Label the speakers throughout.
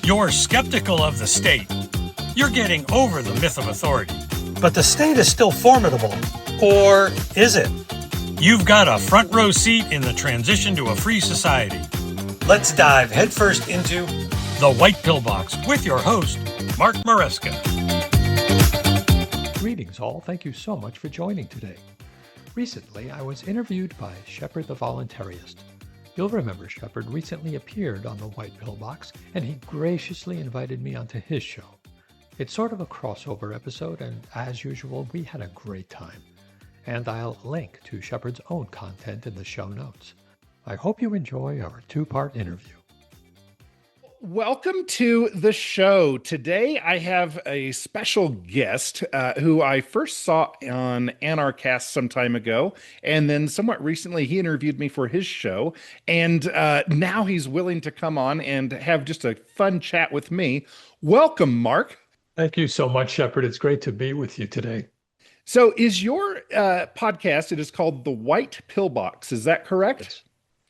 Speaker 1: You're skeptical of the state. You're getting over the myth of authority.
Speaker 2: But the state is still formidable. Or is it?
Speaker 1: You've got a front row seat in the transition to a free society.
Speaker 2: Let's dive headfirst into
Speaker 1: The White Pillbox with your host, Mark Maresca.
Speaker 3: Greetings all, thank you so much for joining today. Recently, I was interviewed by Shepard the Voluntaryist. You'll remember Shepard recently appeared on the White Pillbox, and he graciously invited me onto his show. It's sort of a crossover episode, and as usual, we had a great time. And I'll link to Shepard's own content in the show notes. I hope you enjoy our two-part interview.
Speaker 4: Welcome to the show. Today I have a special guest who I first saw on Anarchast some time ago, and then somewhat recently he interviewed me for his show, and now he's willing to come on and have just a fun chat with me. Welcome, Mark.
Speaker 3: Thank you so much, Shepard. It's great to be with you today.
Speaker 4: So is your podcast, it is called The White Pillbox, is that correct?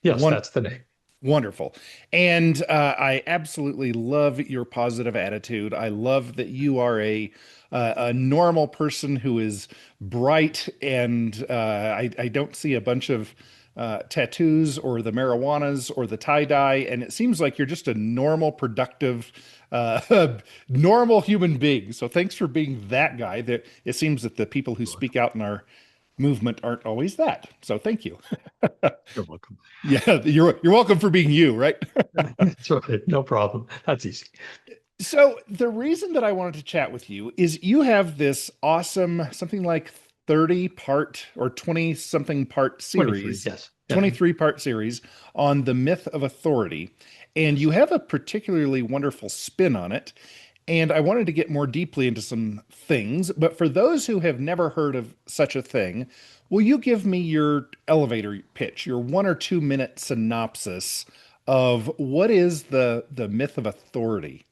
Speaker 3: Yes, that's the name.
Speaker 4: Wonderful. And I absolutely love your positive attitude. I love that you are a normal person who is bright, and I don't see a bunch of tattoos or the marijuanas or the tie-dye, and it seems like you're just a normal, productive, normal human being. So thanks for being that guy. It seems that the people who speak out in our movement aren't always that. So thank you.
Speaker 3: You're welcome.
Speaker 4: Yeah, you're welcome for being you, right?
Speaker 3: That's right. No problem. That's easy.
Speaker 4: So the reason that I wanted to chat with you is you have this awesome, something like 30-part or 20-something part series.
Speaker 3: 23, yes.
Speaker 4: 23-part series on the myth of authority. And you have a particularly wonderful spin on it. And I wanted to get more deeply into some things, but for those who have never heard of such a thing, will you give me your elevator pitch, your 1 or 2 minute synopsis of what is the myth of authority?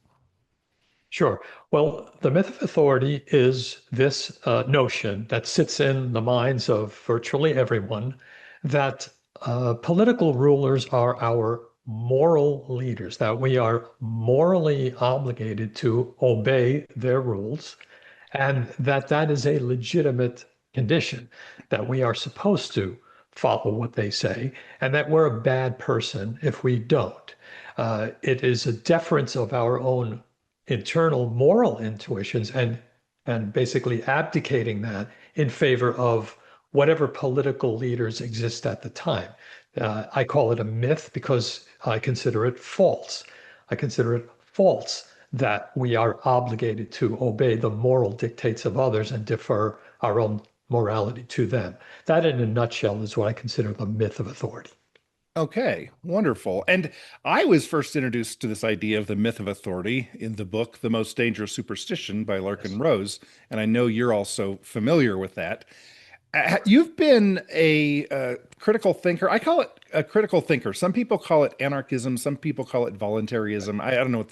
Speaker 3: Sure. Well, the myth of authority is this notion that sits in the minds of virtually everyone that political rulers are our moral leaders, that we are morally obligated to obey their rules, and that is a legitimate condition, that we are supposed to follow what they say, and that we're a bad person if we don't. It is a deference of our own internal moral intuitions and basically abdicating that in favor of whatever political leaders exist at the time. I call it a myth because I consider it false. I consider it false that we are obligated to obey the moral dictates of others and defer our own morality to them. That, in a nutshell, is what I consider the myth of authority.
Speaker 4: Okay, wonderful. And I was first introduced to this idea of the myth of authority in the book, The Most Dangerous Superstition by Larkin Rose. And I know you're also familiar with that. You've been a critical thinker. I call it a critical thinker. Some people call it anarchism. Some people call it voluntarism. I don't know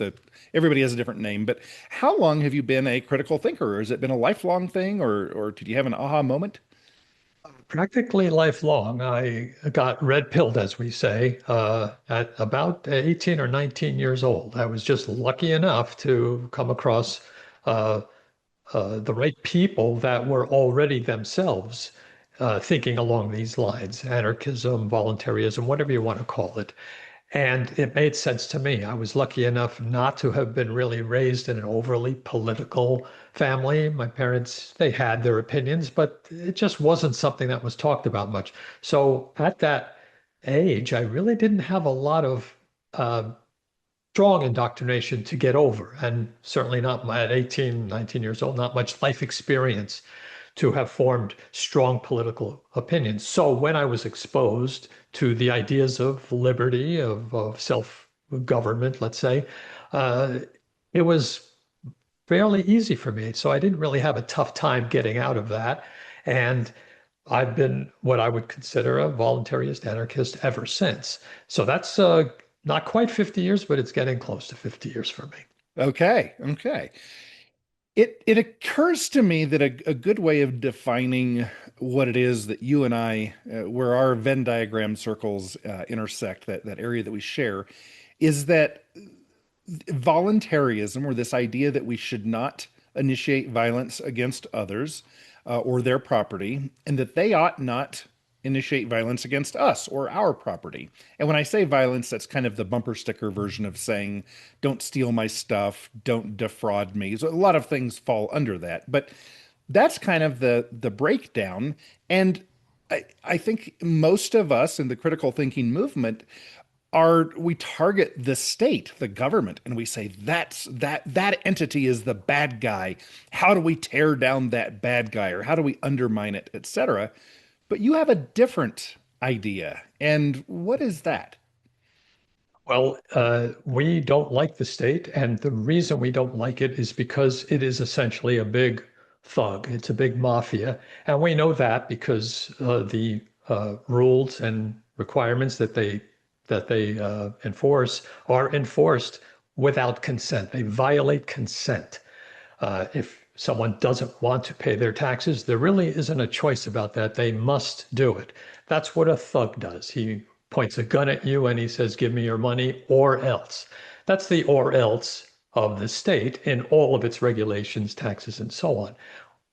Speaker 4: everybody has a different name, but how long have you been a critical thinker? Or has it been a lifelong thing, or did you have an aha moment?
Speaker 3: Practically lifelong. I got red-pilled, as we say, at about 18 or 19 years old. I was just lucky enough to come across the right people that were already themselves thinking along these lines, anarchism, voluntarism, whatever you want to call it. And it made sense to me. I was lucky enough not to have been really raised in an overly political family. My parents, they had their opinions, but it just wasn't something that was talked about much. So at that age, I really didn't have a lot of strong indoctrination to get over, and certainly not at 18, 19 years old, not much life experience to have formed strong political opinions. So when I was exposed to the ideas of liberty, of self-government, let's say, it was fairly easy for me. So I didn't really have a tough time getting out of that. And I've been what I would consider a voluntarist anarchist ever since. So that's not quite 50 years, but it's getting close to 50 years for me.
Speaker 4: Okay. It occurs to me that a good way of defining what it is that you and I, where our Venn diagram circles intersect, that area that we share, is that voluntarism, or this idea that we should not initiate violence against others or their property, and that they ought not initiate violence against us or our property. And when I say violence, that's kind of the bumper sticker version of saying, don't steal my stuff, don't defraud me. So a lot of things fall under that. But that's kind of the breakdown. And I think most of us in the critical thinking movement are we target the state, the government, and we say that entity is the bad guy. How do we tear down that bad guy, or how do we undermine it, etc.? But you have a different idea. And what is that?
Speaker 3: Well, we don't like the state, and the reason we don't like it is because it is essentially a big thug. It's a big mafia, and we know that because the rules and requirements that they enforce are enforced without consent. They violate consent. If someone doesn't want to pay their taxes, there really isn't a choice about that. They must do it. That's what a thug does. He points a gun at you and he says, give me your money or else. That's the or else of the state in all of its regulations, taxes, and so on.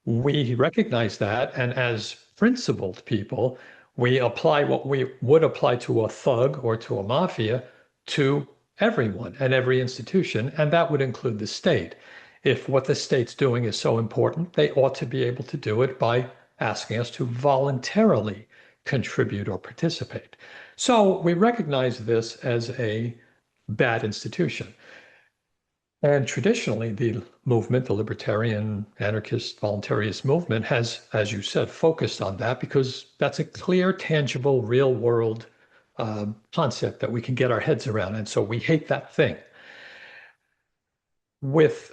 Speaker 3: We recognize that, and as principled people, we apply what we would apply to a thug or to a mafia to everyone and every institution, and that would include the state. If what the state's doing is so important, they ought to be able to do it by asking us to voluntarily contribute or participate. So we recognize this as a bad institution. And traditionally, the movement, the libertarian, anarchist, voluntarist movement has, as you said, focused on that because that's a clear, tangible, real world concept that we can get our heads around. And so we hate that thing. With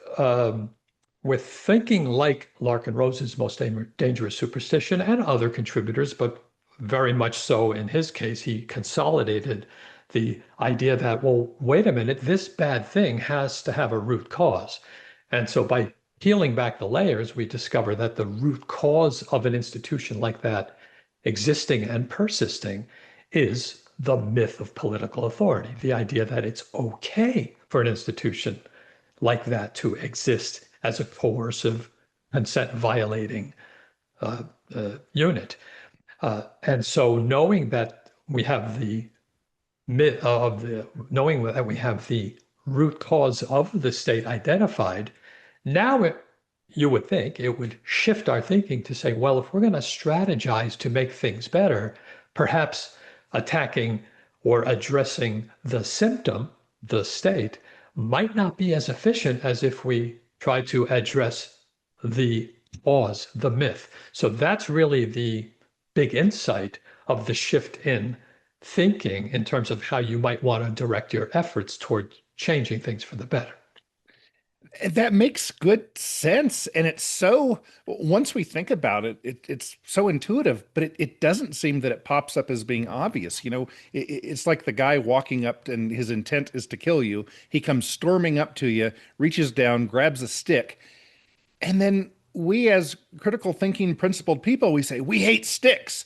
Speaker 3: thinking like Larkin Rose's most dangerous superstition and other contributors, but very much so in his case, he consolidated the idea that, well, wait a minute, this bad thing has to have a root cause. And so by peeling back the layers, we discover that the root cause of an institution like that existing and persisting is the myth of political authority, the idea that it's okay for an institution like that to exist as a coercive, consent violating unit. And so knowing that we have the knowing that we have the root cause of the state identified, now you would think it would shift our thinking to say, well, if we're going to strategize to make things better, perhaps attacking or addressing the symptom, the state, might not be as efficient as if we try to address the cause, the myth. So that's really the big insight of the shift in thinking in terms of how you might want to direct your efforts toward changing things for the better.
Speaker 4: That makes good sense. And it's so, once we think about it, it's so intuitive, but it doesn't seem that it pops up as being obvious. It's like the guy walking up and his intent is to kill you. He comes storming up to you, reaches down, grabs a stick. And then we, as critical thinking, principled people, we say, we hate sticks.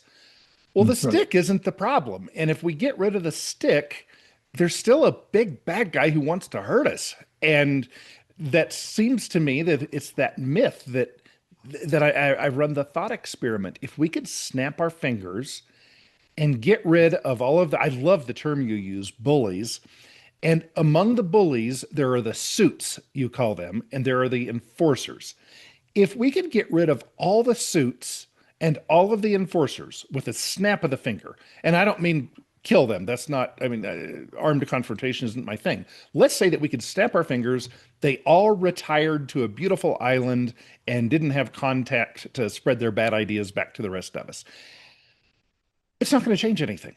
Speaker 4: Well, the stick isn't the problem. And if we get rid of the stick, there's still a big bad guy who wants to hurt us. And that seems to me that it's that myth that I run the thought experiment. If we could snap our fingers and get rid of all of I love the term you use, bullies. And among the bullies, there are the suits, you call them, and there are the enforcers. If we could get rid of all the suits and all of the enforcers with a snap of the finger, and I don't mean kill them. That's not, armed confrontation isn't my thing. Let's say that we could snap our fingers. They all retired to a beautiful island and didn't have contact to spread their bad ideas back to the rest of us. It's not going to change anything.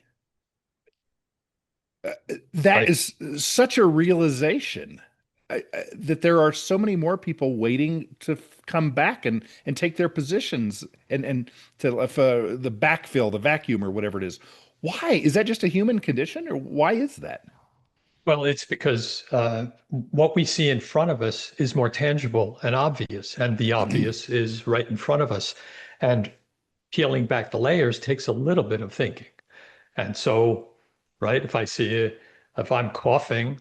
Speaker 4: That
Speaker 3: Right.
Speaker 4: is such a realization that there are so many more people waiting to come back and take their positions and to the backfill, the vacuum, or whatever it is. Why is that? Just a human condition, or why is that?
Speaker 3: Well, it's because what we see in front of us is more tangible and obvious, and the obvious is right in front of us. And peeling back the layers takes a little bit of thinking. And so, right, if I'm coughing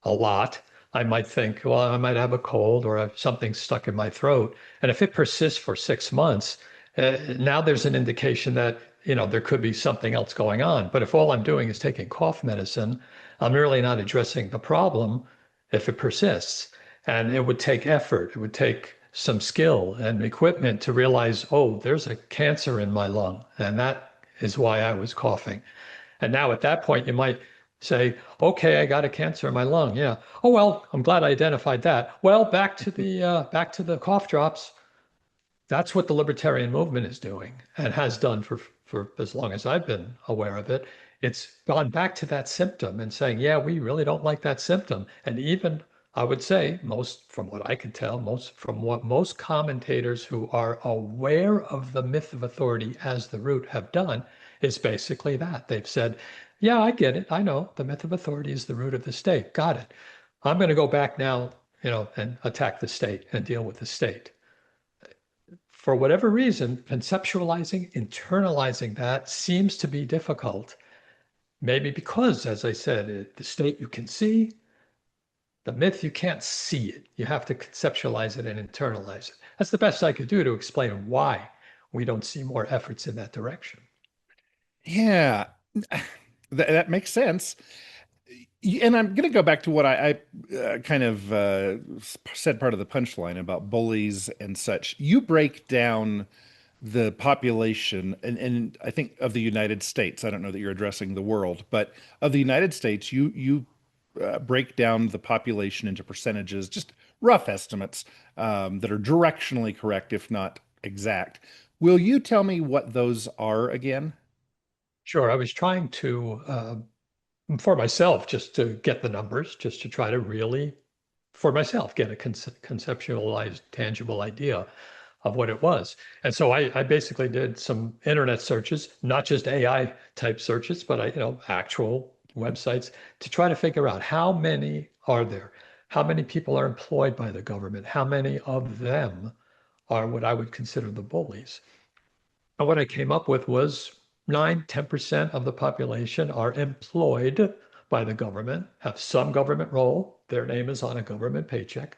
Speaker 3: a lot, I might think, well, I might have a cold or have something stuck in my throat. And if it persists for 6 months, now there's an indication that, there could be something else going on. But if all I'm doing is taking cough medicine, I'm really not addressing the problem if it persists. And it would take effort. It would take some skill and equipment to realize, oh, there's a cancer in my lung. And that is why I was coughing. And now at that point, you might say, okay, I got a cancer in my lung. Yeah. Oh, well, I'm glad I identified that. Well, back to the cough drops. That's what the libertarian movement is doing and has done for as long as I've been aware of it. It's gone back to that symptom and saying, yeah, we really don't like that symptom. And even I would say most, from what I can tell, most from what most commentators who are aware of the myth of authority as the root have done is basically that. They've said, yeah, I get it. I know the myth of authority is the root of the state. Got it. I'm going to go back now, and attack the state and deal with the state. For whatever reason, conceptualizing, internalizing that seems to be difficult. Maybe because, as I said, the state you can see, the myth you can't see it. You have to conceptualize it and internalize it. That's the best I could do to explain why we don't see more efforts in that direction.
Speaker 4: Yeah, that makes sense. And I'm going to go back to what I kind of said part of the punchline about bullies and such. You break down the population, and I think of the United States. I don't know that you're addressing the world, but of the United States, you break down the population into percentages, just rough estimates that are directionally correct, if not exact. Will you tell me what those are again?
Speaker 3: Sure, I was trying to, for myself, just to get the numbers, just to try to really, for myself, get a conceptualized, tangible idea of what it was. And so I basically did some internet searches, not just AI type searches, but actual websites to try to figure out how many are there, how many people are employed by the government, how many of them are what I would consider the bullies. And what I came up with was 9–10% of the population are employed by the government, have some government role, their name is on a government paycheck.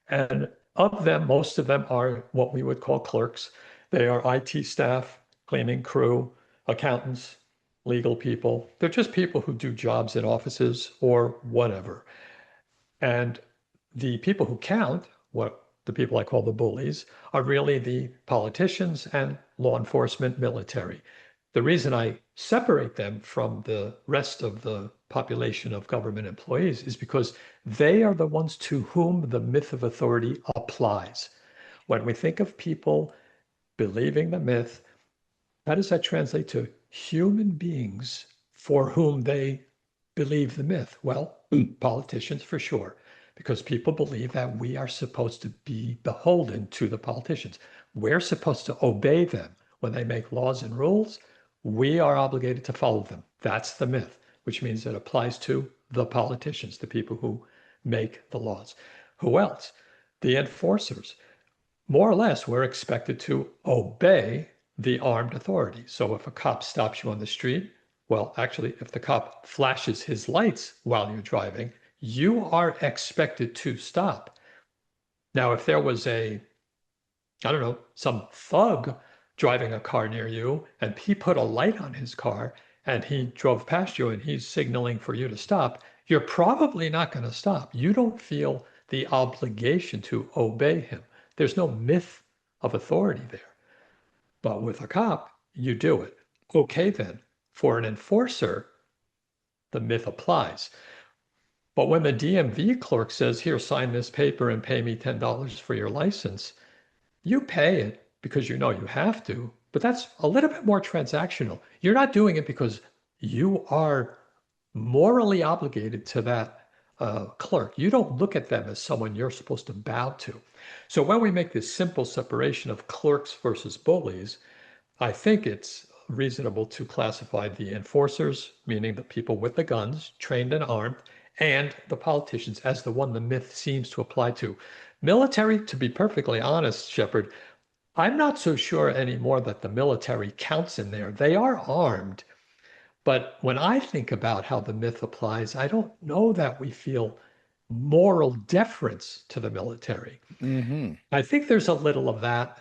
Speaker 3: And of them, most of them are what we would call clerks. They are IT staff, cleaning crew, accountants, legal people. They're just people who do jobs in offices or whatever. And the people who count, what the people I call the bullies, are really the politicians and law enforcement, military. The reason I separate them from the rest of the population of government employees is because they are the ones to whom the myth of authority applies. When we think of people believing the myth, how does that translate to human beings for whom they believe the myth? Well, politicians for sure, because people believe that we are supposed to be beholden to the politicians. We're supposed to obey them. When they make laws and rules, we are obligated to follow them. That's the myth, which means it applies to the politicians, the people who make the laws. Who else? The enforcers. More or less, we're expected to obey the armed authority. So if a cop stops you on the street, well, actually, if the cop flashes his lights while you're driving, you are expected to stop. Now, if there was I don't know, some thug driving a car near you and he put a light on his car and he drove past you and he's signaling for you to stop, you're probably not going to stop. You don't feel the obligation to obey him. There's no myth of authority there. But with a cop, you do it. Okay, then, for an enforcer, the myth applies. But when the DMV clerk says, here, sign this paper and pay me $10 for your license, you pay it because you know you have to, but that's a little bit more transactional. You're not doing it because you are morally obligated to that clerk. You don't look at them as someone you're supposed to bow to. So when we make this simple separation of clerks versus bullies, I think it's reasonable to classify the enforcers, meaning the people with the guns, trained and armed, and the politicians as the one the myth seems to apply to. Military, to be perfectly honest, Shepard, I'm not so sure anymore that the military counts in there. They are armed, but when I think about how the myth applies, I don't know that we feel moral deference to the military.
Speaker 4: Hmm.
Speaker 3: I think there's a little of that,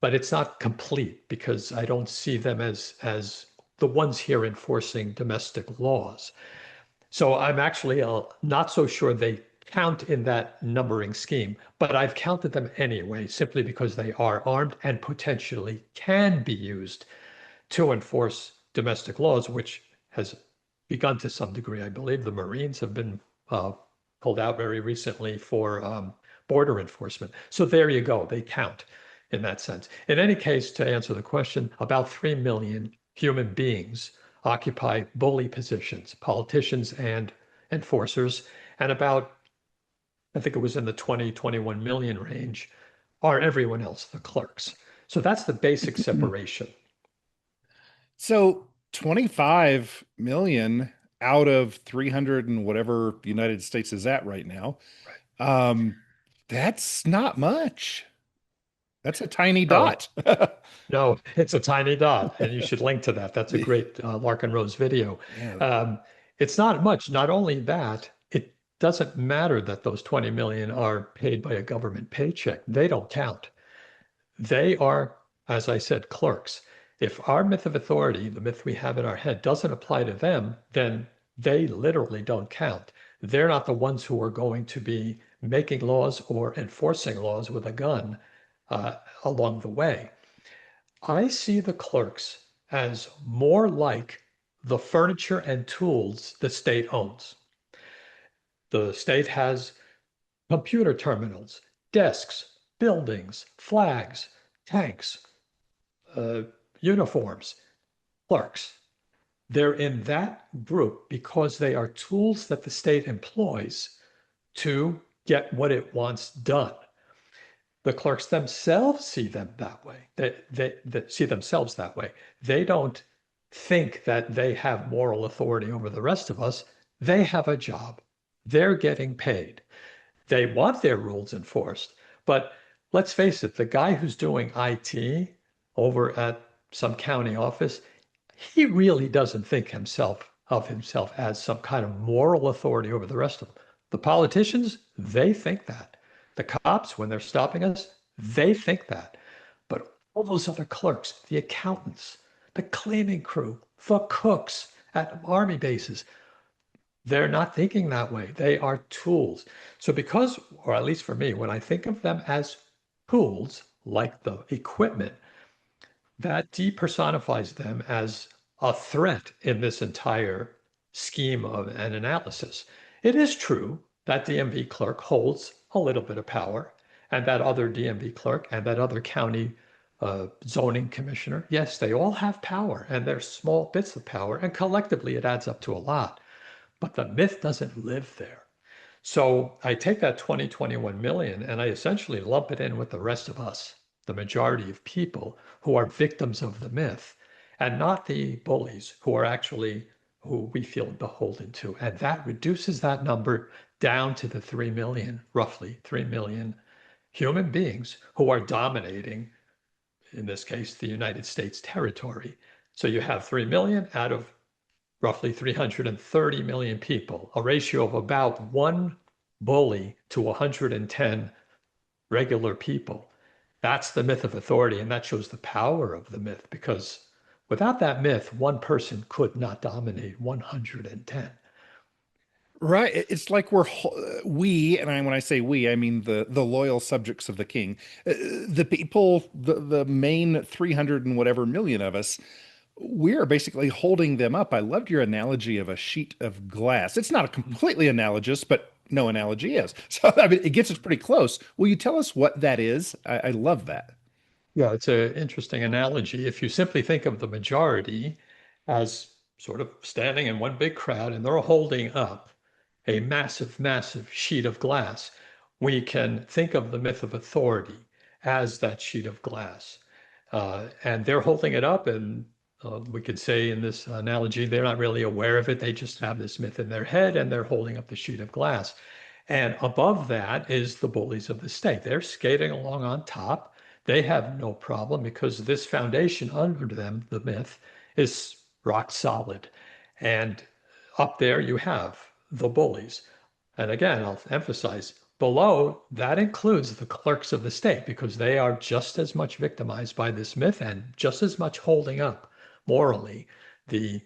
Speaker 3: but it's not complete because I don't see them as the ones here enforcing domestic laws. So I'm actually not so sure they count in that numbering scheme, but I've counted them anyway, simply because they are armed and potentially can be used to enforce domestic laws, which has begun to some degree. I believe the Marines have been pulled out very recently for border enforcement. So there you go. They count in that sense. In any case, to answer the question, about 3 million human beings occupy bully positions, politicians and enforcers, and about, I think it was in the 20, 21 million range, are everyone else, the clerks. So that's the basic separation.
Speaker 4: So 25 million out of 300 and whatever the United States is at right now. Um, that's not much. That's a tiny
Speaker 3: No,
Speaker 4: dot.
Speaker 3: no, it's a tiny dot, and you should link to that. That's a great Larkin Rose video.
Speaker 4: Yeah.
Speaker 3: It's not much. Not only that, it doesn't matter that those 20 million are paid by a government paycheck. They don't count. They are, as I said, clerks. If our myth of authority, the myth we have in our head, doesn't apply to them, then they literally don't count. They're not the ones who are going to be making laws or enforcing laws with a gun along the way. I see the clerks as more like the furniture and tools the state owns. The state has computer terminals, desks, buildings, flags, tanks, uh, uniforms, clerks. They're in that group because they are tools that the state employs to get what it wants done. The clerks themselves see them that way. They see themselves that way. They don't think that they have moral authority over the rest of us. They have a job. They're getting paid. They want their rules enforced. But let's face it, the guy who's doing IT over at some county office, he really doesn't think of himself as some kind of moral authority over the rest of them. The politicians, they think that. The cops, when they're stopping us, they think that. But all those other clerks, the accountants, the cleaning crew, the cooks at army bases, they're not thinking that way. They are tools. So because, or at least for me, when I think of them as tools, like the equipment, that depersonifies them as a threat in this entire scheme of an analysis. It is true that DMV clerk holds a little bit of power, and that other DMV clerk and that other county zoning commissioner, yes, they all have power, and they're small bits of power, and collectively it adds up to a lot. But the myth doesn't live there. So I take that 20, 21 million and I essentially lump it in with the rest of us, the majority of people who are victims of the myth, and not the bullies who are actually who we feel beholden to. And that reduces that number down to the 3 million, roughly 3 million human beings who are dominating, in this case, the United States territory. So you have 3 million out of roughly 330 million people, a ratio of about one bully to 110 regular people. That's the myth of authority, and that shows the power of the myth, because without that myth, one person could not dominate 110.
Speaker 4: Right. It's like we, and when I say we, I mean the loyal subjects of the king, the people, the main 300 and whatever million of us, we are basically holding them up. I loved your analogy of a sheet of glass. It's not a completely analogous, but no analogy is. So I mean, it gets us pretty close. Will you tell us what that is? I love that.
Speaker 3: Yeah, it's an interesting analogy. If you simply think of the majority as sort of standing in one big crowd and they're holding up a massive, massive sheet of glass, we can think of the myth of authority as that sheet of glass. And they're holding it up, and We could say in this analogy, they're not really aware of it. They just have this myth in their head and they're holding up the sheet of glass. And above that is the bullies of the state. They're skating along on top. They have no problem because this foundation under them, the myth, is rock solid. And up there you have the bullies. And again, I'll emphasize below that includes the clerks of the state because they are just as much victimized by this myth and just as much holding up morally the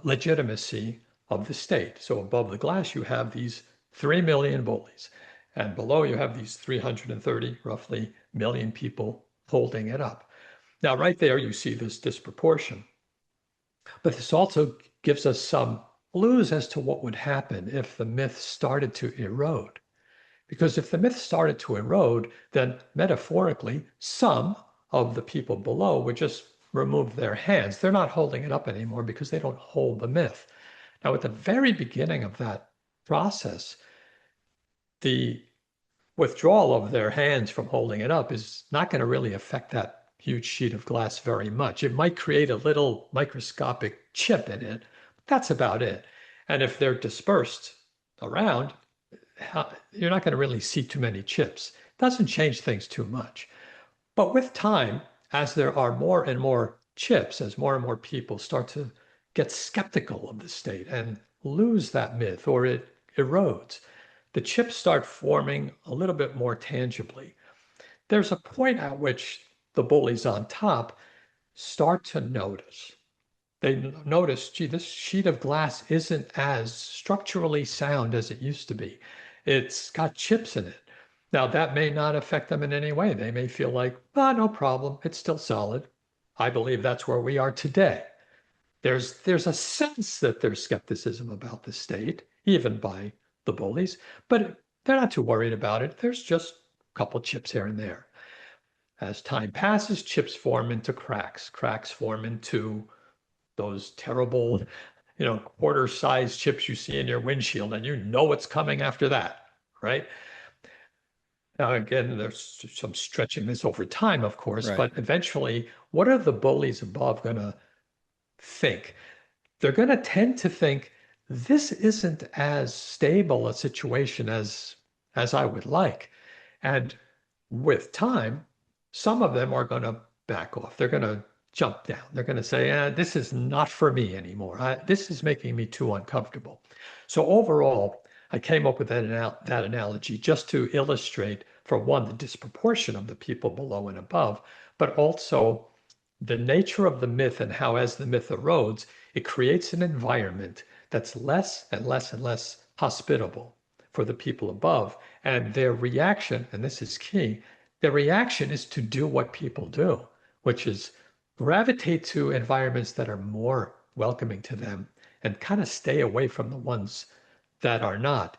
Speaker 3: legitimacy of the state. So above the glass, you have these 3 million bullies. And below, you have these 330, roughly, million people holding it up. Now, right there, you see this disproportion. But this also gives us some clues as to what would happen if the myth started to erode. Because if the myth started to erode, then metaphorically, some of the people below would just remove their hands. They're not holding it up anymore because they don't hold the myth. Now, at the very beginning of that process, the withdrawal of their hands from holding it up is not going to really affect that huge sheet of glass very much. It might create a little microscopic chip in it, but that's about it. And if they're dispersed around, you're not going to really see too many chips. It doesn't change things too much. But with time, as there are more and more chips, as more and more people start to get skeptical of the state and lose that myth or it erodes, the chips start forming a little bit more tangibly. There's a point at which the bullies on top start to notice. They notice, gee, this sheet of glass isn't as structurally sound as it used to be. It's got chips in it. Now, that may not affect them in any way. They may feel like, no problem, it's still solid. I believe that's where we are today. There's a sense that there's skepticism about the state, even by the bullies, but they're not too worried about it. There's just a couple chips here and there. As time passes, chips form into cracks. Cracks form into those terrible, quarter-sized chips you see in your windshield, and you know what's coming after that, right? Now, again, there's some stretching this over time, of course,
Speaker 4: Right.
Speaker 3: but eventually, what are the bullies above going to think? They're going to tend to think this isn't as stable a situation as I would like. And with time, some of them are going to back off. They're going to jump down. They're going to say, this is not for me anymore. This is making me too uncomfortable. So overall, I came up with that analogy just to illustrate, for one, the disproportion of the people below and above, but also the nature of the myth and how, as the myth erodes, it creates an environment that's less and less and less hospitable for the people above. And their reaction, and this is key, their reaction is to do what people do, which is gravitate to environments that are more welcoming to them and kind of stay away from the ones that are not.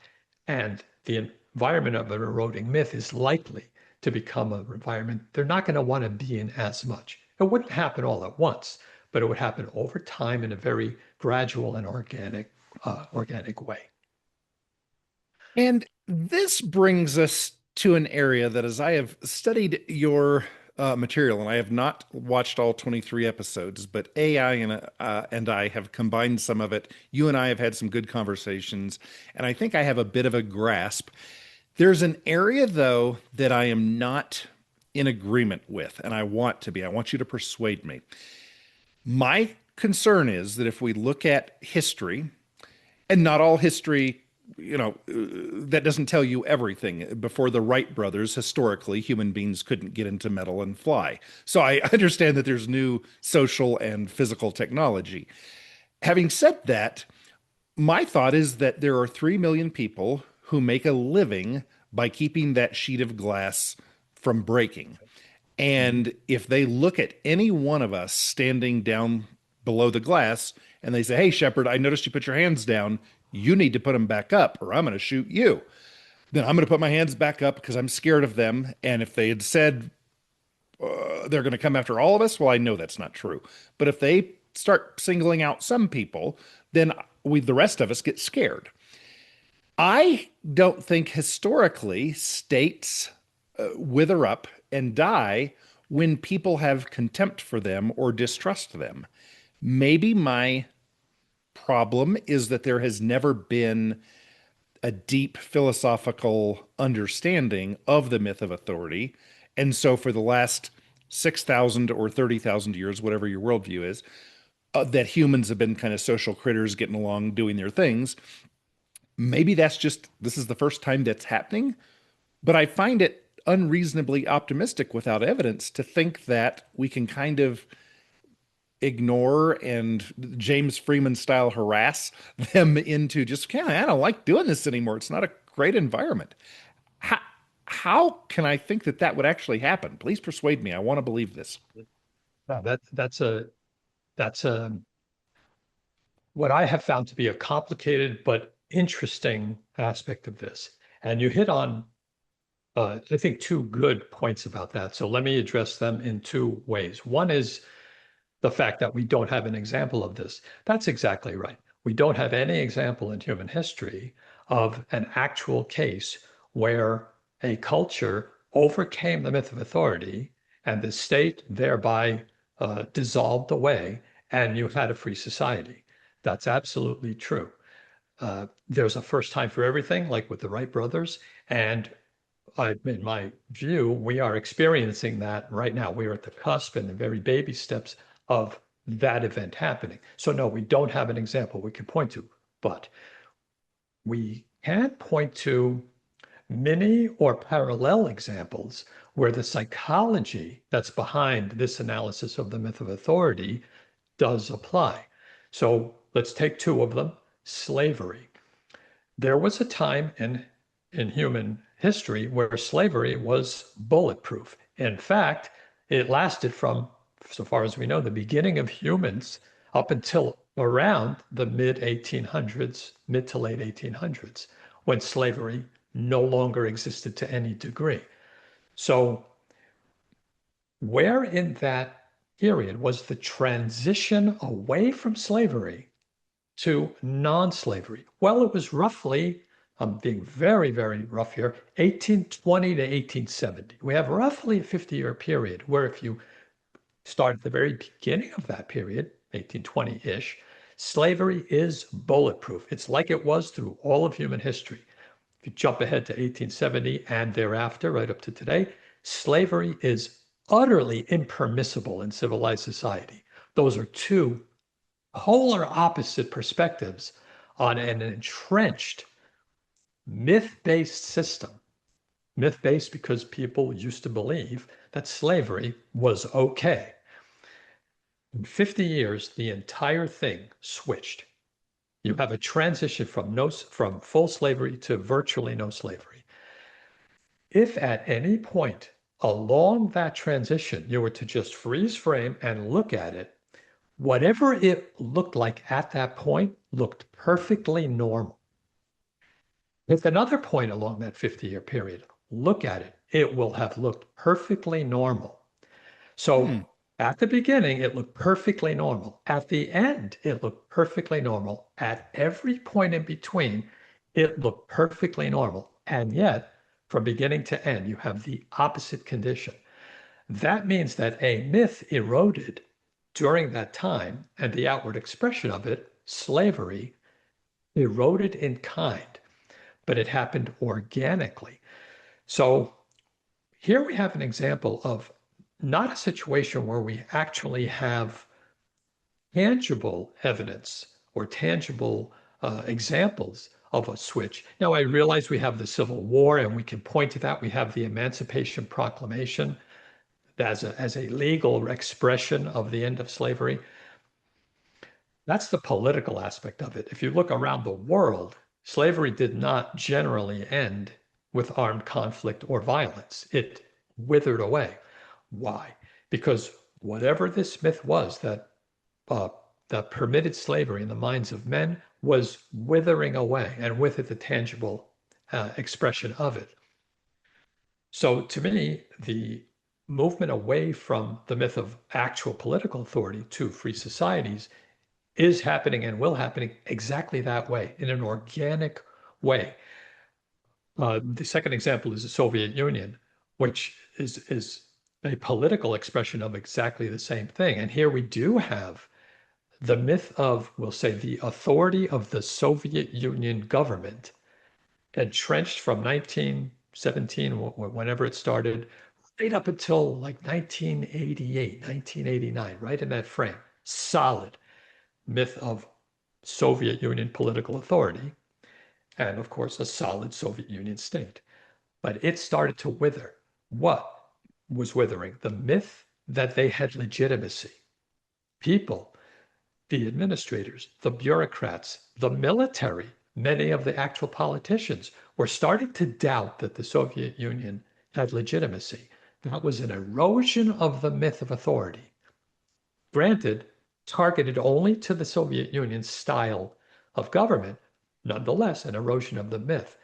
Speaker 3: And the environment of an eroding myth is likely to become an environment they're not going to want to be in as much. It wouldn't happen all at once, but it would happen over time in a very gradual and organic way.
Speaker 4: And this brings us to an area that, as I have studied your material, and I have not watched all 23 episodes, but AI and I have combined some of it. You and I have had some good conversations, and I think I have a bit of a grasp. There's an area, though, that I am not in agreement with, and I want to be. I want you to persuade me. My concern is that if we look at history, and not all history, that doesn't tell you everything. Before the Wright brothers, historically, human beings couldn't get into metal and fly. So I understand that there's new social and physical technology. Having said that, my thought is that there are 3 million people who make a living by keeping that sheet of glass from breaking. And if they look at any one of us standing down below the glass and they say, hey, Shepard, I noticed you put your hands down. You need to put them back up or I'm going to shoot you. Then I'm going to put my hands back up because I'm scared of them. And if they had said they're going to come after all of us, well, I know that's not true. But if they start singling out some people, then the rest of us get scared. I don't think historically states wither up and die when people have contempt for them or distrust them. Maybe my problem is that there has never been a deep philosophical understanding of the myth of authority. And so for the last 6,000 or 30,000 years, whatever your worldview is, that humans have been kind of social critters getting along, doing their things. Maybe this is the first time that's happening, but I find it unreasonably optimistic without evidence to think that we can kind of ignore and James Freeman style harass them into just, I don't like doing this anymore. It's not a great environment. How, how can I think that that would actually happen? Please persuade me. I want to believe this.
Speaker 3: No, that's a what I have found to be a complicated but interesting aspect of this. And you hit on, I think, two good points about that. So let me address them in two ways. One is the fact that we don't have an example of this. That's exactly right. We don't have any example in human history of an actual case where a culture overcame the myth of authority and the state thereby dissolved away and you had a free society. That's absolutely true. There's a first time for everything, like with the Wright brothers. And in my view, we are experiencing that right now. We are at the cusp and the very baby steps of that event happening. So no, we don't have an example we can point to, but we can point to many or parallel examples where the psychology that's behind this analysis of the myth of authority does apply. So let's take two of them. Slavery. There was a time in human history where slavery was bulletproof. In fact, it lasted from, so far as we know, the beginning of humans up until around the mid to late 1800s, when slavery no longer existed to any degree. So where in that period was the transition away from slavery to non-slavery? Well, it was roughly, I'm being very, very rough here, 1820 to 1870. We have roughly a 50-year period where if you start at the very beginning of that period, 1820-ish, slavery is bulletproof. It's like it was through all of human history. If you jump ahead to 1870 and thereafter, right up to today, slavery is utterly impermissible in civilized society. Those are two polar opposite perspectives on an entrenched myth-based system. Myth-based because people used to believe that slavery was okay. In 50 years, the entire thing switched. You have a transition from full slavery to virtually no slavery. If at any point along that transition you were to just freeze frame and look at it, whatever it looked like at that point looked perfectly normal. If another point along that 50-year period, look at it, it will have looked perfectly normal. So at the beginning, it looked perfectly normal. At the end, it looked perfectly normal. At every point in between, it looked perfectly normal. And yet, from beginning to end, you have the opposite condition. That means that a myth eroded during that time, and the outward expression of it, slavery, eroded in kind, but it happened organically. So here we have an example of not a situation where we actually have tangible evidence or tangible examples of a switch. Now, I realize we have the Civil War and we can point to that. We have the Emancipation Proclamation as a legal expression of the end of slavery. That's the political aspect of it. If you look around the world, slavery did not generally end with armed conflict or violence. It withered away. Why? Because whatever this myth was that permitted slavery in the minds of men was withering away, and with it the tangible expression of it. So to me, the movement away from the myth of actual political authority to free societies is happening and will happen exactly that way, in an organic way. The second example is the Soviet Union, which is a political expression of exactly the same thing. And here we do have the myth of, we'll say, the authority of the Soviet Union government entrenched from 1917, whenever it started, right up until like 1988, 1989, right in that frame. Solid myth of Soviet Union political authority, and of course, a solid Soviet Union state. But it started to wither. What was withering? The myth that they had legitimacy. People, the administrators, the bureaucrats, the military, many of the actual politicians were starting to doubt that the Soviet Union had legitimacy. That was an erosion of the myth of authority. Granted, targeted only to the Soviet Union style of government, nonetheless, an erosion of the myth.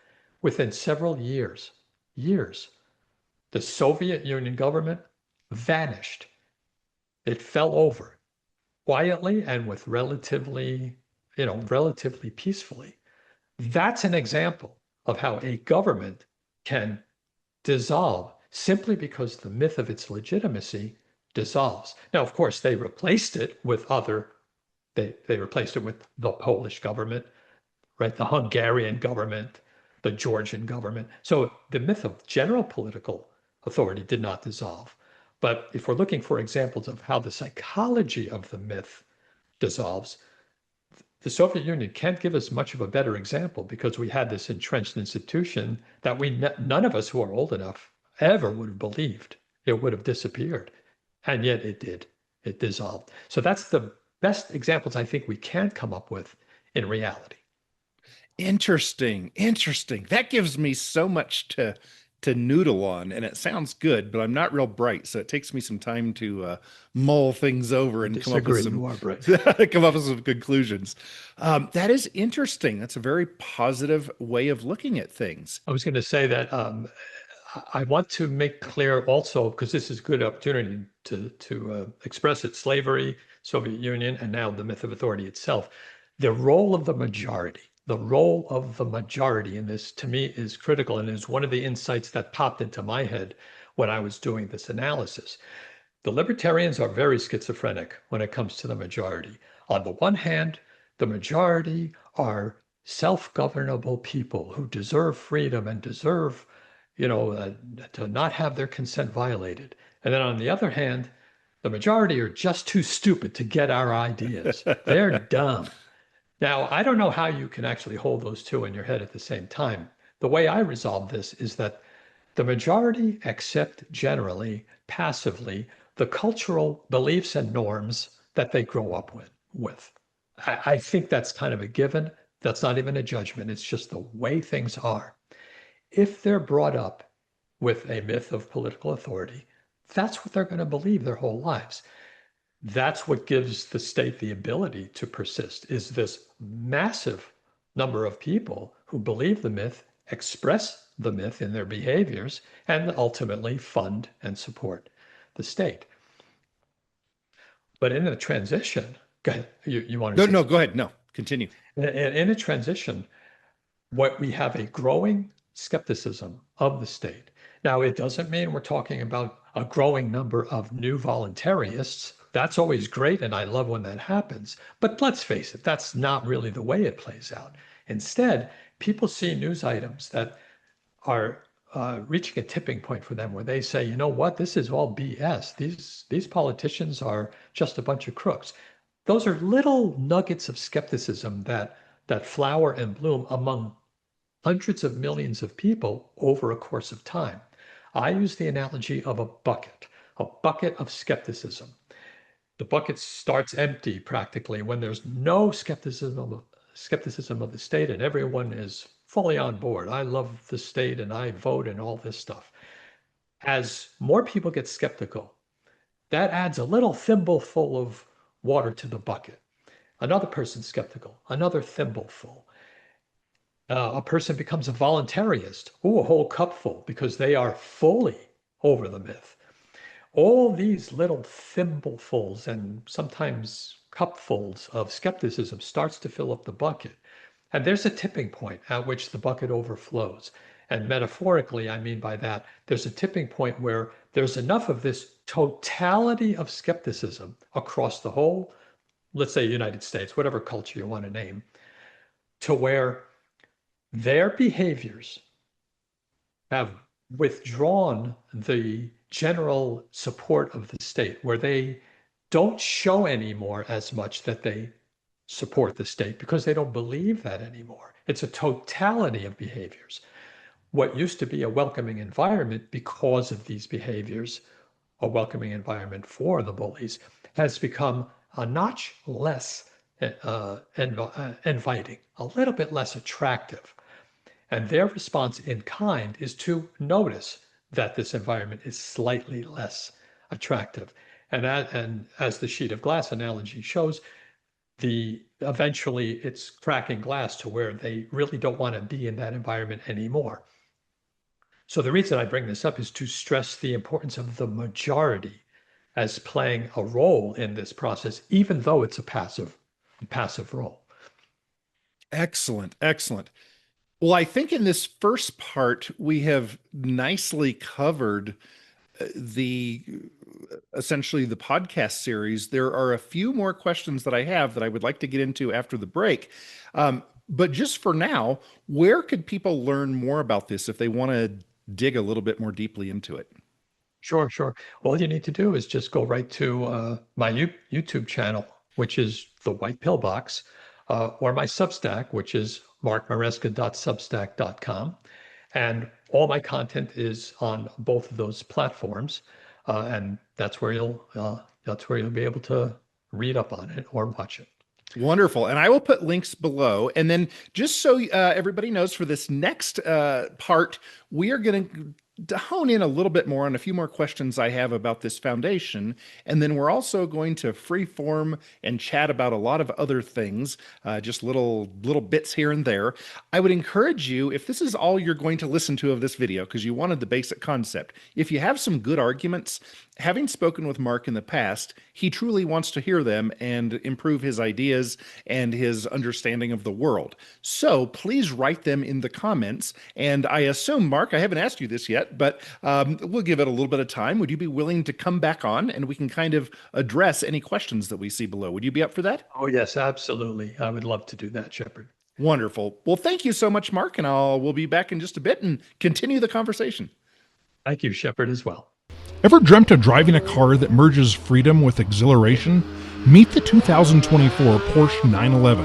Speaker 3: Within several years, the Soviet Union government vanished. It fell over quietly and with relatively peacefully. That's an example of how a government can dissolve simply because the myth of its legitimacy dissolves. Now, of course, they replaced it with they replaced it with the Polish government, right? The Hungarian government, the Georgian government. So the myth of general political authority did not dissolve. But if we're looking for examples of how the psychology of the myth dissolves, the Soviet Union can't give us much of a better example because we had this entrenched institution that none of us who are old enough ever would have believed it would have disappeared. And yet it did. It dissolved. So that's the best examples I think we can come up with in reality.
Speaker 4: Interesting. Interesting. That gives me so much to noodle on, and it sounds good, but I'm not real bright, so it takes me some time to mull things over and come up with
Speaker 3: You are bright.
Speaker 4: some conclusions. That is interesting. That's a very positive way of looking at things.
Speaker 3: I was going to say that I want to make clear also, because this is a good opportunity to express it, slavery, Soviet Union, and now the myth of authority itself. The role of the majority. The role of the majority in this, to me, is critical and is one of the insights that popped into my head when I was doing this analysis. The libertarians are very schizophrenic when it comes to the majority. On the one hand, the majority are self-governable people who deserve freedom and deserve, to not have their consent violated. And then on the other hand, the majority are just too stupid to get our ideas. They're dumb. Now, I don't know how you can actually hold those two in your head at the same time. The way I resolve this is that the majority accept generally, passively, the cultural beliefs and norms that they grow up with. I think that's kind of a given. That's not even a judgment. It's just the way things are. If they're brought up with a myth of political authority, that's what they're going to believe their whole lives. That's what gives the state the ability to persist, is this massive number of people who believe the myth, express the myth in their behaviors, and ultimately fund and support the state. But in a transition, go ahead. You want to
Speaker 4: No, go ahead. No, continue.
Speaker 3: In a transition, what we have a growing skepticism of the state. Now, it doesn't mean we're talking about a growing number of new voluntarists. That's always great, and I love when that happens. But let's face it, that's not really the way it plays out. Instead, people see news items that are reaching a tipping point for them where they say, you know what, this is all BS. These politicians are just a bunch of crooks. Those are little nuggets of skepticism that flower and bloom among hundreds of millions of people over a course of time. I use the analogy of a bucket of skepticism. The bucket starts empty practically when there's no skepticism of the state and everyone is fully on board. I love the state and I vote and all this stuff. As more people get skeptical, that adds a little thimbleful of water to the bucket. Another person's skeptical, another thimbleful. A person becomes a voluntarist. Ooh, a whole cupful, because they are fully over the myth. All these little thimblefuls and sometimes cupfuls of skepticism starts to fill up the bucket. And there's a tipping point at which the bucket overflows. And metaphorically, I mean by that, there's a tipping point where there's enough of this totality of skepticism across the whole, let's say, United States, whatever culture you want to name, to where their behaviors have withdrawn the general support of the state, where they don't show anymore as much that they support the state because they don't believe that anymore. It's a totality of behaviors. What used to be a welcoming environment because of these behaviors, a welcoming environment for the bullies, has become a notch less inviting, a little bit less attractive. And their response in kind is to notice that this environment is slightly less attractive. And as the sheet of glass analogy shows, eventually it's cracking glass to where they really don't want to be in that environment anymore. So the reason I bring this up is to stress the importance of the majority as playing a role in this process, even though it's a passive role.
Speaker 4: Excellent, excellent. Well, I think in this first part, we have nicely covered essentially the podcast series. There are a few more questions that I have that I would like to get into after the break. But just for now, where could people learn more about this if they want to dig a little bit more deeply into it?
Speaker 3: Sure. All you need to do is just go right to my YouTube channel, which is the White Pillbox, or my Substack, which is markmareska.substack.com. And all my content is on both of those platforms, and that's where you'll be able to read up on it or watch it.
Speaker 4: Wonderful. And I will put links below. And then just so everybody knows, for this next part, we are going to hone in a little bit more on a few more questions I have about this foundation. And then we're also going to freeform and chat about a lot of other things, just little bits here and there. I would encourage you, if this is all you're going to listen to of this video, because you wanted the basic concept, if you have some good arguments, having spoken with Mark in the past, he truly wants to hear them and improve his ideas and his understanding of the world. So please write them in the comments. And I assume, Mark, I haven't asked you this yet, but we'll give it a little bit of time. Would you be willing to come back on and we can kind of address any questions that we see below? Would you be up for that?
Speaker 3: Oh, yes, absolutely. I would love to do that, Shepard.
Speaker 4: Wonderful. Well, thank you so much, Mark, and we'll be back in just a bit and continue the conversation.
Speaker 3: Thank you, Shepard, as well.
Speaker 5: Ever dreamt of driving a car that merges freedom with exhilaration? Meet the 2024 Porsche 911.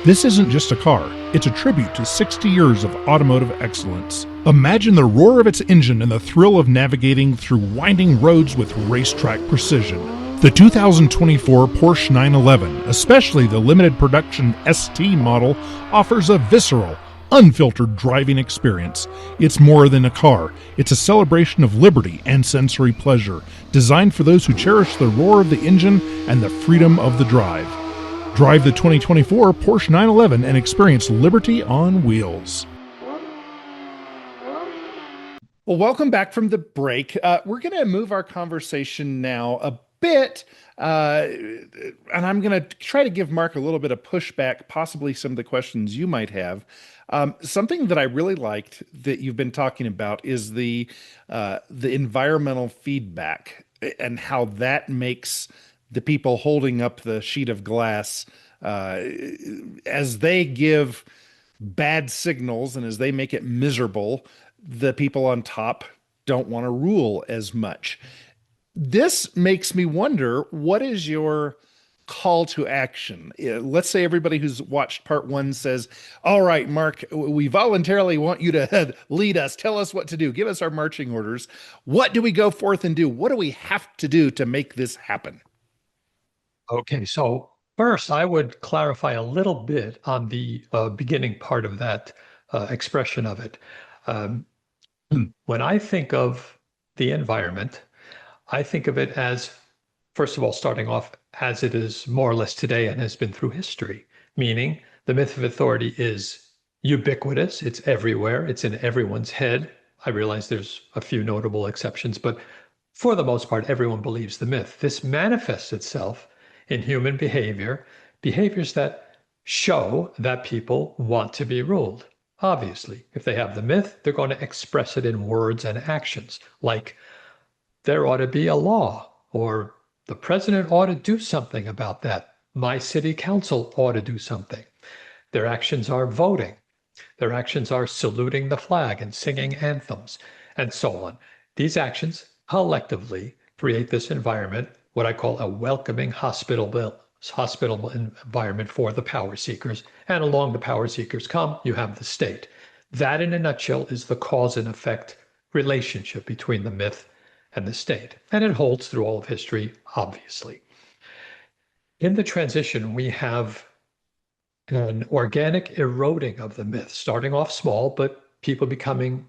Speaker 5: This isn't just a car, it's a tribute to 60 years of automotive excellence. Imagine the roar of its engine and the thrill of navigating through winding roads with racetrack precision. The 2024 Porsche 911, especially the limited production ST model, offers a visceral, unfiltered driving experience. It's more than a car. It's a celebration of liberty and sensory pleasure, designed for those who cherish the roar of the engine and the freedom of the drive. Drive the 2024 Porsche 911 and experience liberty on wheels.
Speaker 4: Well, welcome back from the break. We're going to move our conversation now a bit, and I'm going to try to give Mark a little bit of pushback, possibly some of the questions you might have. Something that I really liked that you've been talking about is the environmental feedback and how that makes the people holding up the sheet of glass, as they give bad signals and as they make it miserable, the people on top don't want to rule as much. This makes me wonder, what is your call to action? Let's say everybody who's watched part one says, all right, Mark, we voluntarily want you to lead us. Tell us what to do. Give us our marching orders. What do we go forth and do? What do we have to do to make this happen?
Speaker 3: Okay, so first I would clarify a little bit on the beginning part of that expression of it. When I think of the environment, I think of it as, first of all, starting off as it is more or less today and has been through history, meaning the myth of authority is ubiquitous. It's everywhere. It's in everyone's head. I realize there's a few notable exceptions, but for the most part, everyone believes the myth. This manifests itself in human behaviors that show that people want to be ruled. Obviously, if they have the myth, they're going to express it in words and actions, like there ought to be a law, or the president ought to do something about that. My city council ought to do something. Their actions are voting. Their actions are saluting the flag and singing anthems, and so on. These actions collectively create this environment, what I call a welcoming hospitable environment for the power seekers. And along the power seekers come, you have the state. That, in a nutshell, is the cause and effect relationship between the myth and the state. And it holds through all of history, obviously. In the transition, we have an organic eroding of the myth, starting off small, but people becoming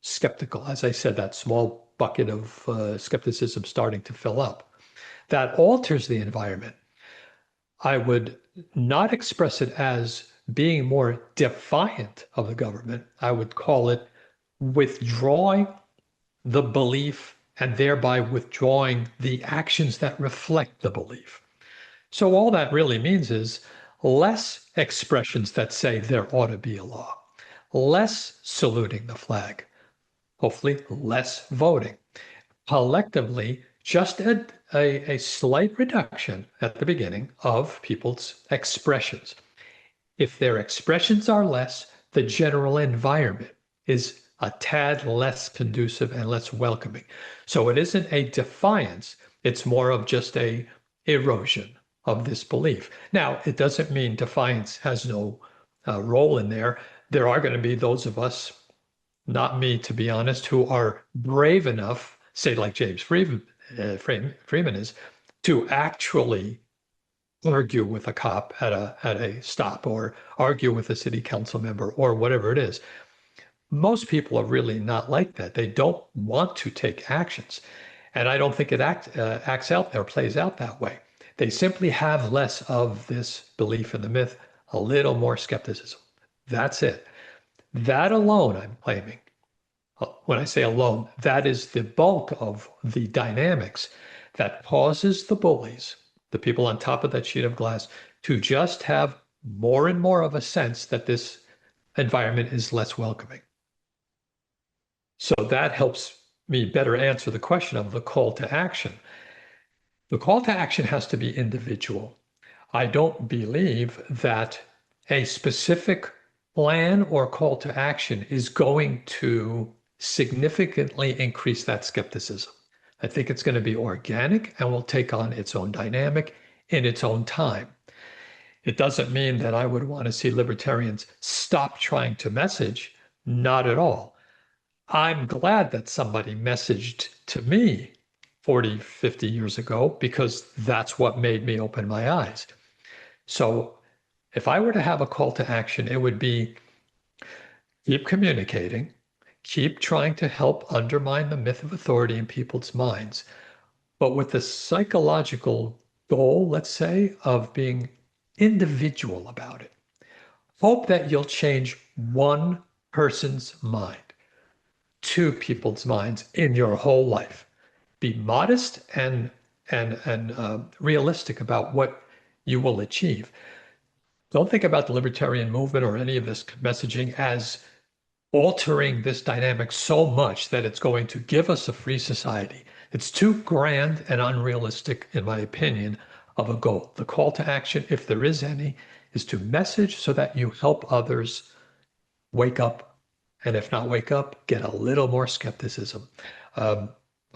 Speaker 3: skeptical. As I said, that small bucket of skepticism starting to fill up. That alters the environment. I would not express it as being more defiant of the government. I would call it withdrawing the belief and thereby withdrawing the actions that reflect the belief. So all that really means is less expressions that say there ought to be a law, less saluting the flag, hopefully less voting. Collectively, just a slight reduction at the beginning of people's expressions. If their expressions are less, the general environment is a tad less conducive and less welcoming. So it isn't a defiance, it's more of just a erosion of this belief. Now, it doesn't mean defiance has no role in there. There are going to be those of us, not me to be honest, who are brave enough, say like James Freeman is, to actually argue with a cop at a stop, or argue with a city council member, or whatever it is. Most people are really not like that. They don't want to take actions. And I don't think it acts out or plays out that way. They simply have less of this belief in the myth, a little more skepticism. That's it. That alone, I'm claiming, when I say alone, that is the bulk of the dynamics that causes the bullies, the people on top of that sheet of glass, to just have more and more of a sense that this environment is less welcoming. So that helps me better answer the question of the call to action. The call to action has to be individual. I don't believe that a specific plan or call to action is going to significantly increase that skepticism. I think it's going to be organic and will take on its own dynamic in its own time. It doesn't mean that I would want to see libertarians stop trying to message. Not at all. I'm glad that somebody messaged to me 40, 50 years ago, because that's what made me open my eyes. So if I were to have a call to action, it would be keep communicating, keep trying to help undermine the myth of authority in people's minds, but with the psychological goal, let's say, of being individual about it. Hope that you'll change one person's mind, two people's minds in your whole life. Be modest and realistic about what you will achieve. Don't think about the libertarian movement or any of this messaging as altering this dynamic so much that it's going to give us a free society. It's too grand and unrealistic, in my opinion, of a goal. The call to action, if there is any, is to message so that you help others wake up, and if not wake up, get a little more skepticism.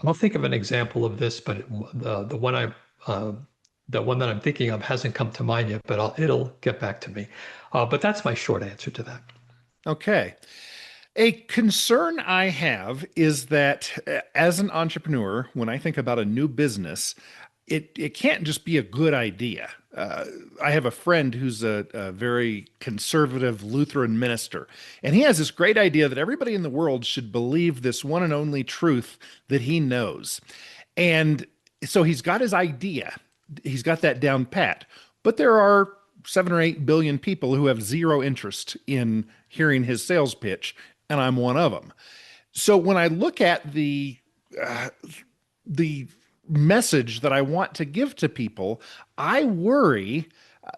Speaker 3: I'll think of an example of this, but the one that I'm thinking of hasn't come to mind yet, but it'll get back to me. But that's my short answer to that.
Speaker 4: Okay. A concern I have is that as an entrepreneur, when I think about a new business, it can't just be a good idea. I have a friend who's a very conservative Lutheran minister, and he has this great idea that everybody in the world should believe this one and only truth that he knows. And so he's got his idea. He's got that down pat. But there are 7 or 8 billion people who have zero interest in hearing his sales pitch, and I'm one of them. So when I look at the message that I want to give to people, I worry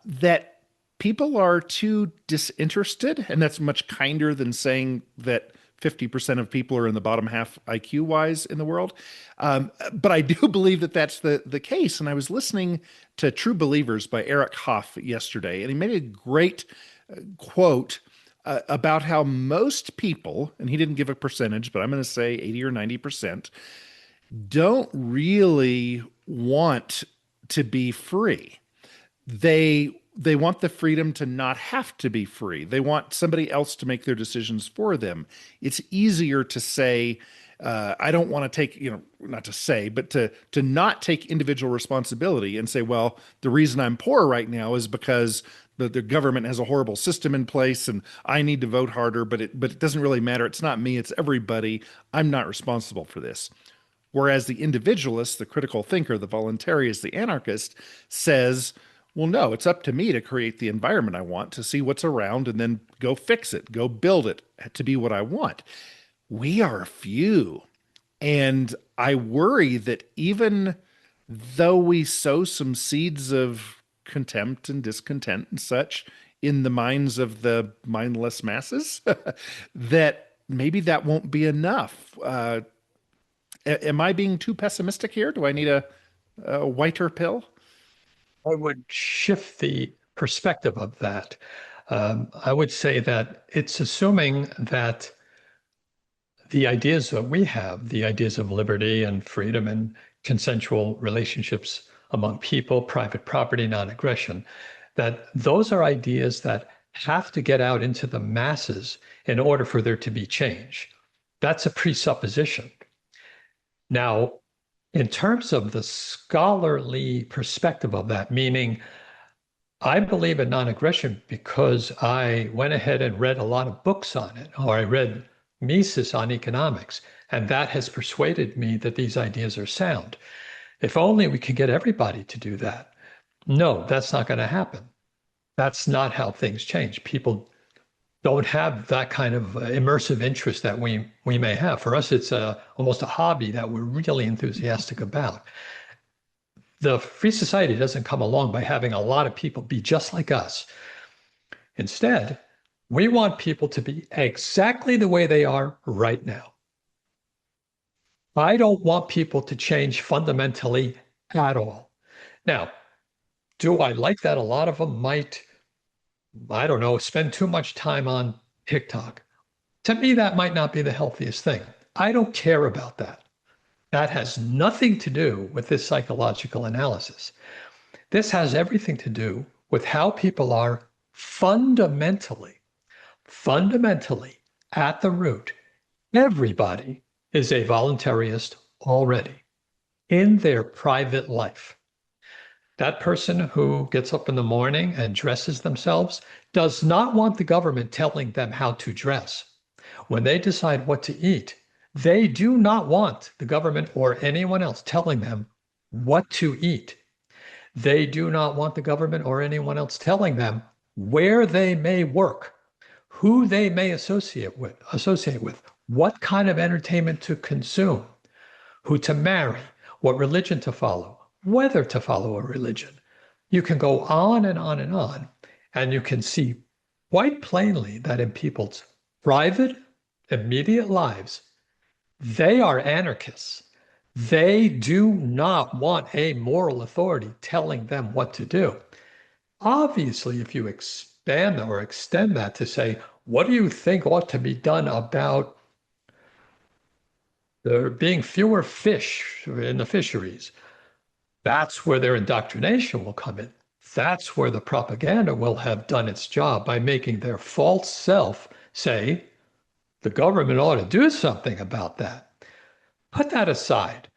Speaker 4: that people are too disinterested, and that's much kinder than saying that 50% of people are in the bottom half IQ wise in the world. But I do believe that that's the case. And I was listening to True Believers by Eric Hoff yesterday, and he made a great quote about how most people, and he didn't give a percentage, but I'm going to say 80 or 90%, don't really want to be free. They want the freedom to not have to be free. They want somebody else to make their decisions for them. It's easier to say, I don't want to take, not to say, but to not take individual responsibility and say, well, the reason I'm poor right now is because the government has a horrible system in place and I need to vote harder, but it doesn't really matter. It's not me, it's everybody. I'm not responsible for this. Whereas the individualist, the critical thinker, the voluntarist, the anarchist says, well, no, it's up to me to create the environment I want, to see what's around and then go fix it, go build it to be what I want. We are few. And I worry that even though we sow some seeds of contempt and discontent and such in the minds of the mindless masses, that maybe that won't be enough. Am I being too pessimistic here? Do I need a whiter pill?
Speaker 3: I would shift the perspective of that. I would say that it's assuming that the ideas that we have, the ideas of liberty and freedom and consensual relationships among people, private property, non-aggression, that those are ideas that have to get out into the masses in order for there to be change. That's a presupposition. Now, in terms of the scholarly perspective of that, meaning I believe in non-aggression because I went ahead and read a lot of books on it, or I read Mises on economics, and that has persuaded me that these ideas are sound. If only we could get everybody to do that. No, that's not going to happen. That's not how things change. People don't have that kind of immersive interest that we may have. For us, it's almost a hobby that we're really enthusiastic about. The free society doesn't come along by having a lot of people be just like us. Instead, we want people to be exactly the way they are right now. I don't want people to change fundamentally at all. Now, do I like that a lot of them might, I don't know, spend too much time on TikTok? To me, that might not be the healthiest thing. I don't care about that. That has nothing to do with this psychological analysis. This has everything to do with how people are fundamentally at the root. Everybody is a voluntarist already in their private life. That person who gets up in the morning and dresses themselves does not want the government telling them how to dress. When they decide what to eat, they do not want the government or anyone else telling them what to eat. They do not want the government or anyone else telling them where they may work, who they may associate with, what kind of entertainment to consume, who to marry, what religion to follow, whether to follow a religion. You can go on and on and on, and you can see quite plainly that in people's private, immediate lives, they are anarchists. They do not want a moral authority telling them what to do. Obviously, if you expand or extend that to say, what do you think ought to be done about there being fewer fish in the fisheries? That's where their indoctrination will come in. That's where the propaganda will have done its job by making their false self say, the government ought to do something about that. Put that aside.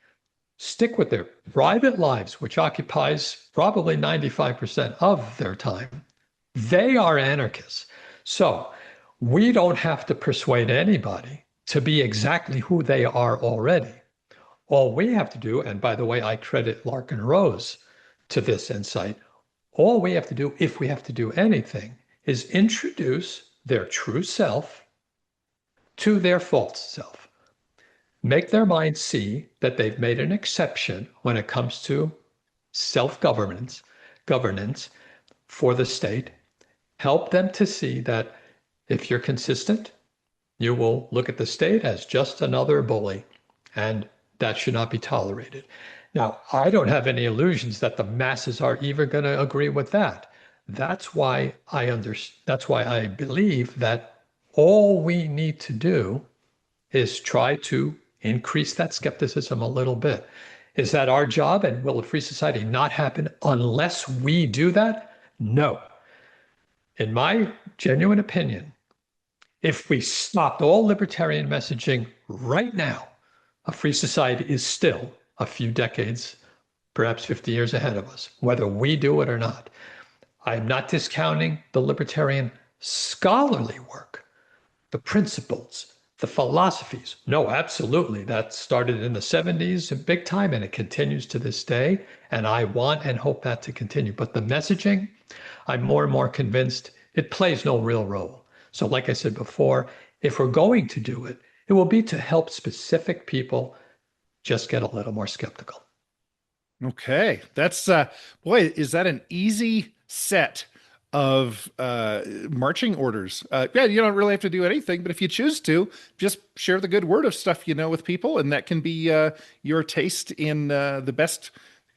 Speaker 3: Stick with their private lives, which occupies probably 95% of their time. They are anarchists. So we don't have to persuade anybody to be exactly who they are already. All we have to do, and by the way, I credit Larkin Rose to this insight, all we have to do, if we have to do anything, is introduce their true self to their false self. Make their mind see that they've made an exception when it comes to self-governance, governance for the state, Help them to see that if you're consistent, you will look at the state as just another bully, and that should not be tolerated. Now, I don't have any illusions that the masses are even going to agree with that. That's why that's why I believe that all we need to do is try to increase that skepticism a little bit. Is that our job? And will a free society not happen unless we do that? No. In my genuine opinion, if we stopped all libertarian messaging right now, a free society is still a few decades, perhaps 50 years ahead of us, whether we do it or not. I'm not discounting the libertarian scholarly work, the principles, the philosophies. No, absolutely. That started in the 70s big time, and it continues to this day. And I want and hope that to continue. But the messaging, I'm more and more convinced it plays no real role. So like I said before, if we're going to do it, it will be to help specific people just get a little more skeptical.
Speaker 4: Okay. That's, boy, is that an easy set of marching orders? Yeah, you don't really have to do anything, but if you choose to, just share the good word of stuff you know with people, and that can be your taste in the best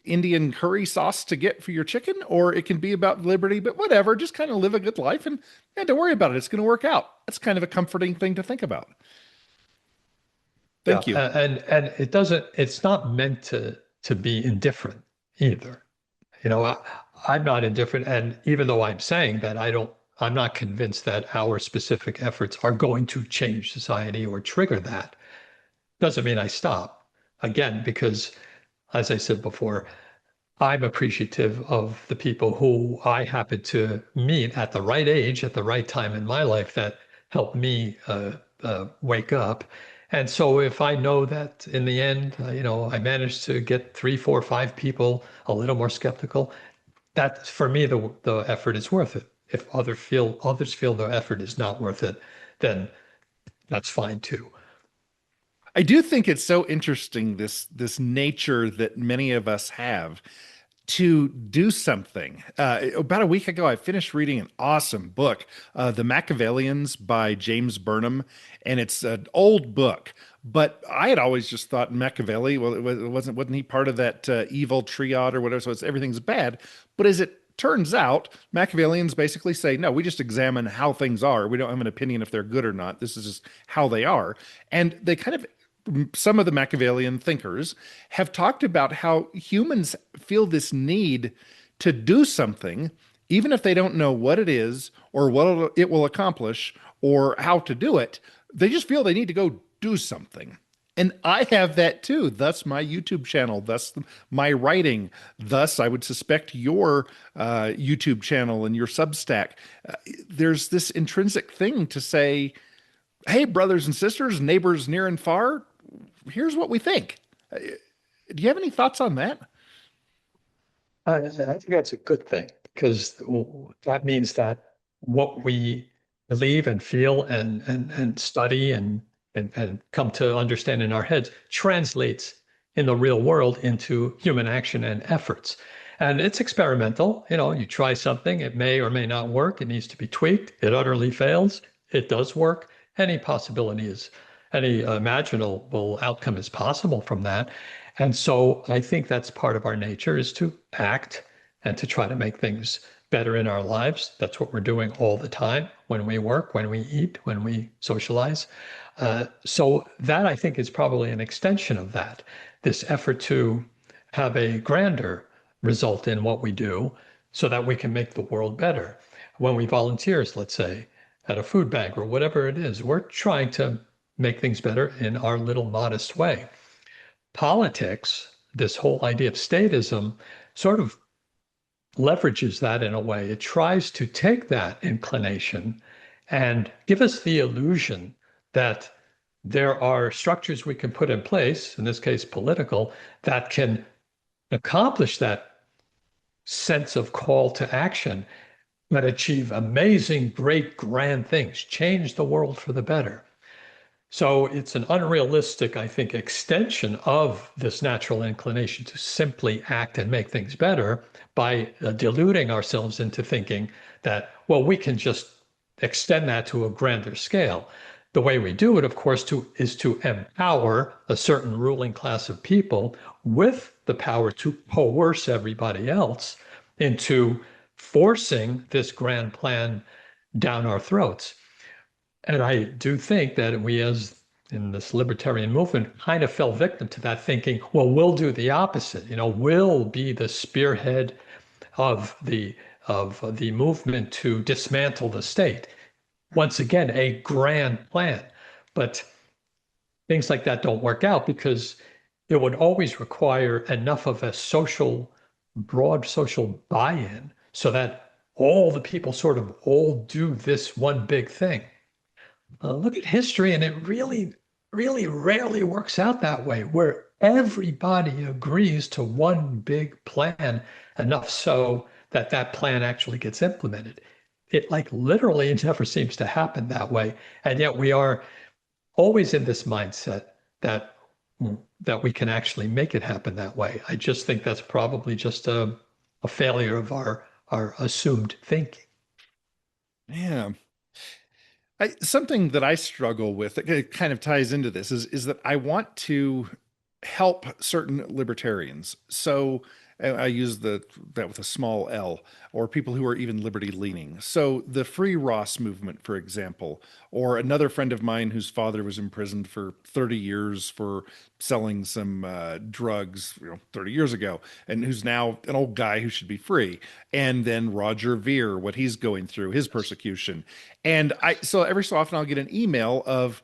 Speaker 4: Indian curry sauce to get for your chicken, or it can be about liberty, but whatever, just kind of live a good life and don't worry about it. It's going to work out. That's kind of a comforting thing to think about. Thank you.
Speaker 3: And it's not meant to be indifferent either. I'm not indifferent. And even though I'm saying that I'm not convinced that our specific efforts are going to change society or trigger that, doesn't mean I stop. Again, because as I said before, I'm appreciative of the people who I happen to meet at the right age, at the right time in my life that helped me wake up. And so if I know that in the end, I managed to get 3, 4, 5 people a little more skeptical, that for me, the effort is worth it. If others feel the effort is not worth it, then that's fine too.
Speaker 4: I do think it's so interesting, this nature that many of us have to do something. About a week ago, I finished reading an awesome book, The Machiavellians by James Burnham, and it's an old book. But I had always just thought Machiavelli, well, wasn't he part of that evil triad or whatever? So everything's bad. But as it turns out, Machiavellians basically say, no, we just examine how things are. We don't have an opinion if they're good or not. This is just how they are. And they kind of, some of the Machiavellian thinkers have talked about how humans feel this need to do something, even if they don't know what it is or what it will accomplish or how to do it. They just feel they need to go do something. And I have that too. Thus my YouTube channel, thus my writing, thus I would suspect your YouTube channel and your Substack. There's this intrinsic thing to say, hey, brothers and sisters, neighbors near and far, here's what we think. Do you have any thoughts on that?
Speaker 3: I think that's a good thing, because that means that what we believe and feel and study and come to understand in our heads translates in the real world into human action and efforts. And it's experimental. You try something, it may or may not work. It needs to be tweaked. It utterly fails. It does work. Any imaginable outcome is possible from that. And so I think that's part of our nature, is to act and to try to make things better in our lives. That's what we're doing all the time, when we work, when we eat, when we socialize. So that, I think, is probably an extension of that, this effort to have a grander result in what we do so that we can make the world better. When we volunteer, let's say, at a food bank or whatever it is, we're trying to make things better in our little modest way. Politics, this whole idea of statism, sort of leverages that in a way. It tries to take that inclination and give us the illusion that there are structures we can put in place, in this case political, that can accomplish that sense of call to action, but achieve amazing, great, grand things, change the world for the better. So it's an unrealistic, I think, extension of this natural inclination to simply act and make things better by deluding ourselves into thinking that, well, we can just extend that to a grander scale. The way we do it, of course, is to empower a certain ruling class of people with the power to coerce everybody else into forcing this grand plan down our throats. And I do think that we, as in this libertarian movement, kind of fell victim to that thinking, well, we'll do the opposite. We'll be the spearhead of the movement to dismantle the state. Once again, a grand plan. But things like that don't work out because it would always require enough of a broad social buy-in so that all the people sort of all do this one big thing. Look at history, and it really, really rarely works out that way, where everybody agrees to one big plan, enough so that that plan actually gets implemented. It literally never seems to happen that way. And yet we are always in this mindset that we can actually make it happen that way. I just think that's probably just a failure of our assumed thinking.
Speaker 4: Yeah. Something that I struggle with that kind of ties into this is that I want to help certain libertarians. So I use that with a small L, or people who are even liberty leaning. So the Free Ross movement, for example, or another friend of mine whose father was imprisoned for 30 years for selling some drugs 30 years ago, and who's now an old guy who should be free. And then Roger Ver, what he's going through, his persecution. And so every so often I'll get an email of,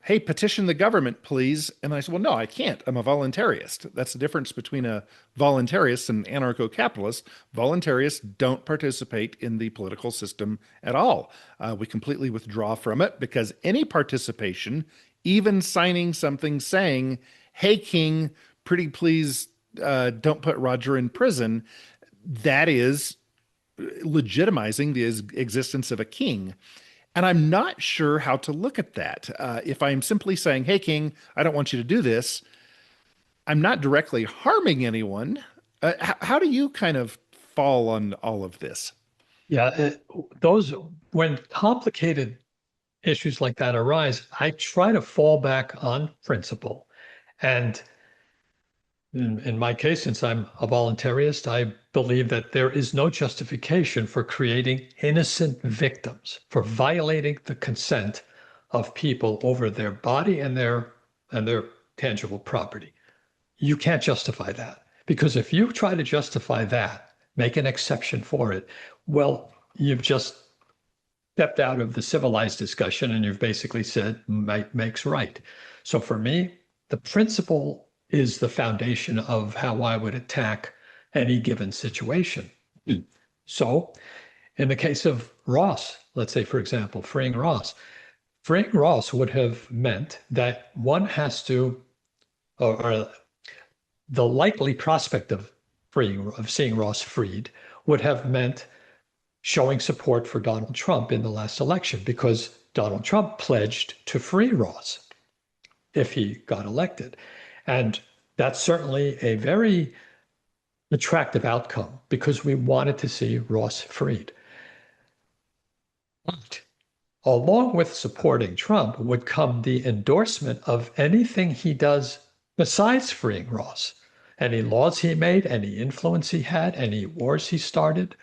Speaker 4: hey, petition the government, please. And I said, well, no, I can't. I'm a voluntarist. That's the difference between a voluntarist and anarcho-capitalist. Voluntarists don't participate in the political system at all. We completely withdraw from it because any participation, even signing something saying, hey, King, pretty please don't put Roger in prison, that is legitimizing the existence of a king. And I'm not sure how to look at that. If I'm simply saying, hey, King, I don't want you to do this, I'm not directly harming anyone. How do you kind of fall on all of this?
Speaker 3: Yeah, when complicated issues like that arise, I try to fall back on principle. And in my case, since I'm a voluntarist, I believe that there is no justification for creating innocent victims, for violating the consent of people over their body and their tangible property. You can't justify that, because if you try to justify that, make an exception for it, well, you've just stepped out of the civilized discussion and you've basically said might makes right. So for me, the principle is the foundation of how I would attack any given situation. So in the case of Ross, let's say, for example, freeing Ross would have meant that one has to, or the likely prospect of seeing Ross freed would have meant showing support for Donald Trump in the last election, because Donald Trump pledged to free Ross if he got elected. And that's certainly a very attractive outcome, because we wanted to see Ross freed. But along with supporting Trump would come the endorsement of anything he does besides freeing Ross. Any laws he made, any influence he had, any wars he started,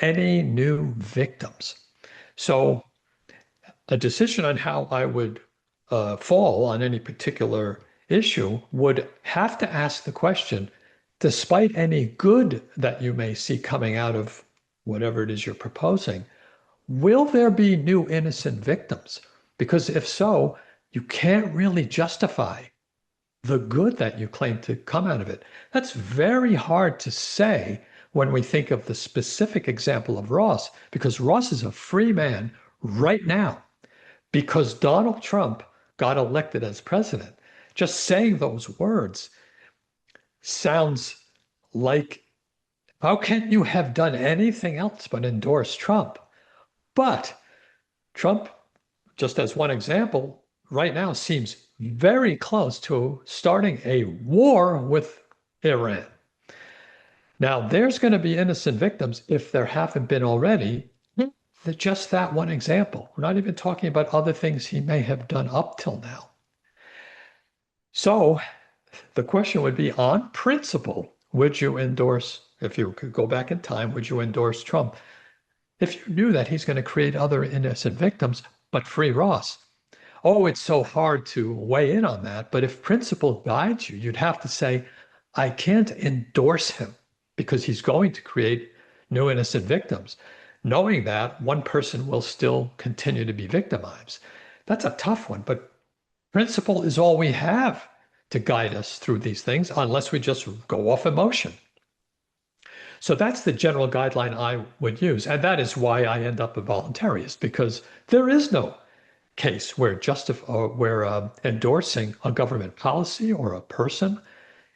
Speaker 3: any new victims. So a decision on how I would fall on any particular issue would have to ask the question, despite any good that you may see coming out of whatever it is you're proposing, will there be new innocent victims? Because if so, you can't really justify the good that you claim to come out of it. That's very hard to say when we think of the specific example of Ross, because Ross is a free man right now because Donald Trump got elected as president. Just saying those words sounds like, how can you have done anything else but endorse Trump? But Trump, just as one example, right now seems very close to starting a war with Iran. Now, there's going to be innocent victims if there haven't been already. Just that one example. We're not even talking about other things he may have done up till now. So the question would be, on principle, would you endorse, if you could go back in time, would you endorse Trump if you knew that he's going to create other innocent victims but free Ross? Oh, it's so hard to weigh in on that. But if principle guides you, you'd have to say, I can't endorse him because he's going to create new innocent victims, knowing that one person will still continue to be victimized. That's a tough one, but principle is all we have to guide us through these things, unless we just go off emotion. So that's the general guideline I would use. And that is why I end up a voluntarist, because there is no case where endorsing a government policy or a person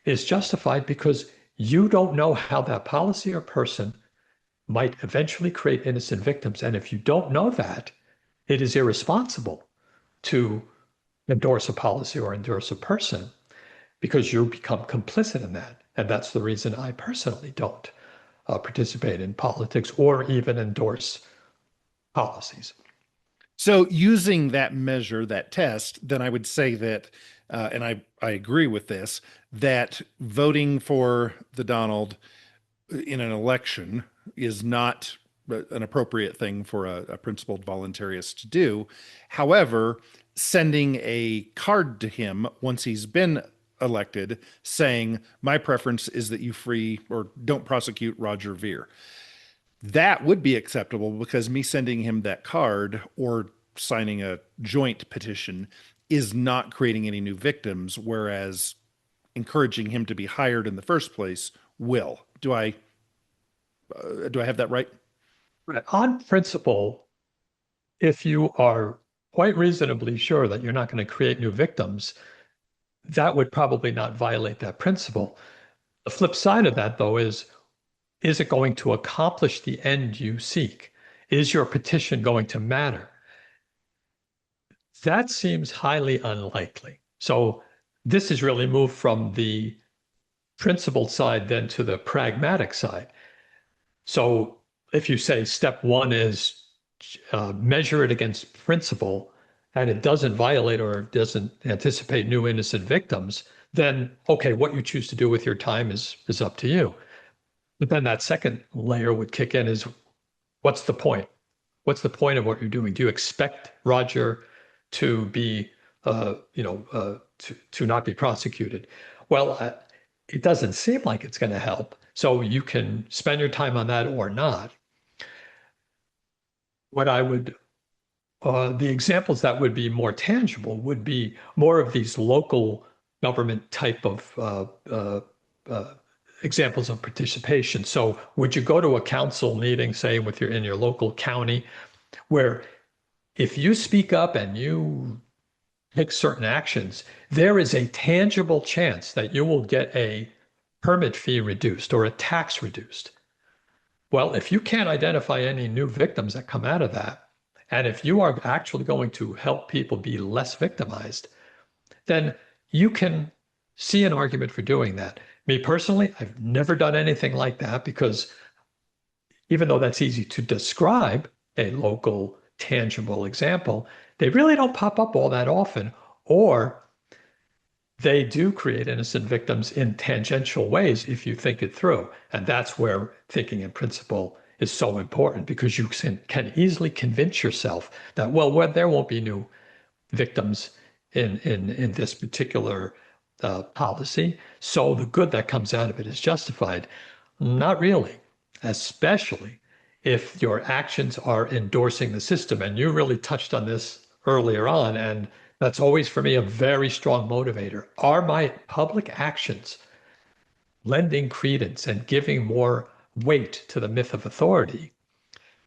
Speaker 3: is justified, because you don't know how that policy or person might eventually create innocent victims. And if you don't know that, it is irresponsible to endorse a policy or endorse a person, because you become complicit in that. And that's the reason I personally don't participate in politics or even endorse policies.
Speaker 4: So using that measure, that test, then I would say that, and I agree with this, that voting for the Donald in an election is not an appropriate thing for a principled voluntarist to do. However, sending a card to him once he's been elected saying, my preference is that you free or don't prosecute Roger Ver, that would be acceptable, because me sending him that card or signing a joint petition is not creating any new victims, whereas encouraging him to be hired in the first place will. Do I have that right?
Speaker 3: Right. On principle, if you are quite reasonably sure that you're not going to create new victims, that would probably not violate that principle. The flip side of that, though, is it going to accomplish the end you seek? Is your petition going to matter? That seems highly unlikely. So this is really moved from the principled side then to the pragmatic side. So if you say step one is measure it against principle, and it doesn't violate or doesn't anticipate new innocent victims, then okay, what you choose to do with your time is up to you. But then that second layer would kick in, is what's the point? What's the point of what you're doing? Do you expect Roger to be, to not be prosecuted? Well, it doesn't seem like it's going to help. So you can spend your time on that or not. What I would, the examples that would be more tangible would be more of these local government type of examples of participation. So would you go to a council meeting, say in your local county, where if you speak up and you take certain actions, there is a tangible chance that you will get a permit fee reduced or a tax reduced? Well, if you can't identify any new victims that come out of that, and if you are actually going to help people be less victimized, then you can see an argument for doing that. Me personally, I've never done anything like that, because even though that's easy to describe, a local tangible example, they really don't pop up all that often, or they do create innocent victims in tangential ways if you think it through. And that's where thinking in principle is so important, because you can easily convince yourself that, well, there won't be new victims in this particular policy, so the good that comes out of it is justified. Not really, especially if your actions are endorsing the system. And you really touched on this earlier on, and that's always for me a very strong motivator. Are my public actions lending credence and giving more weight to the myth of authority?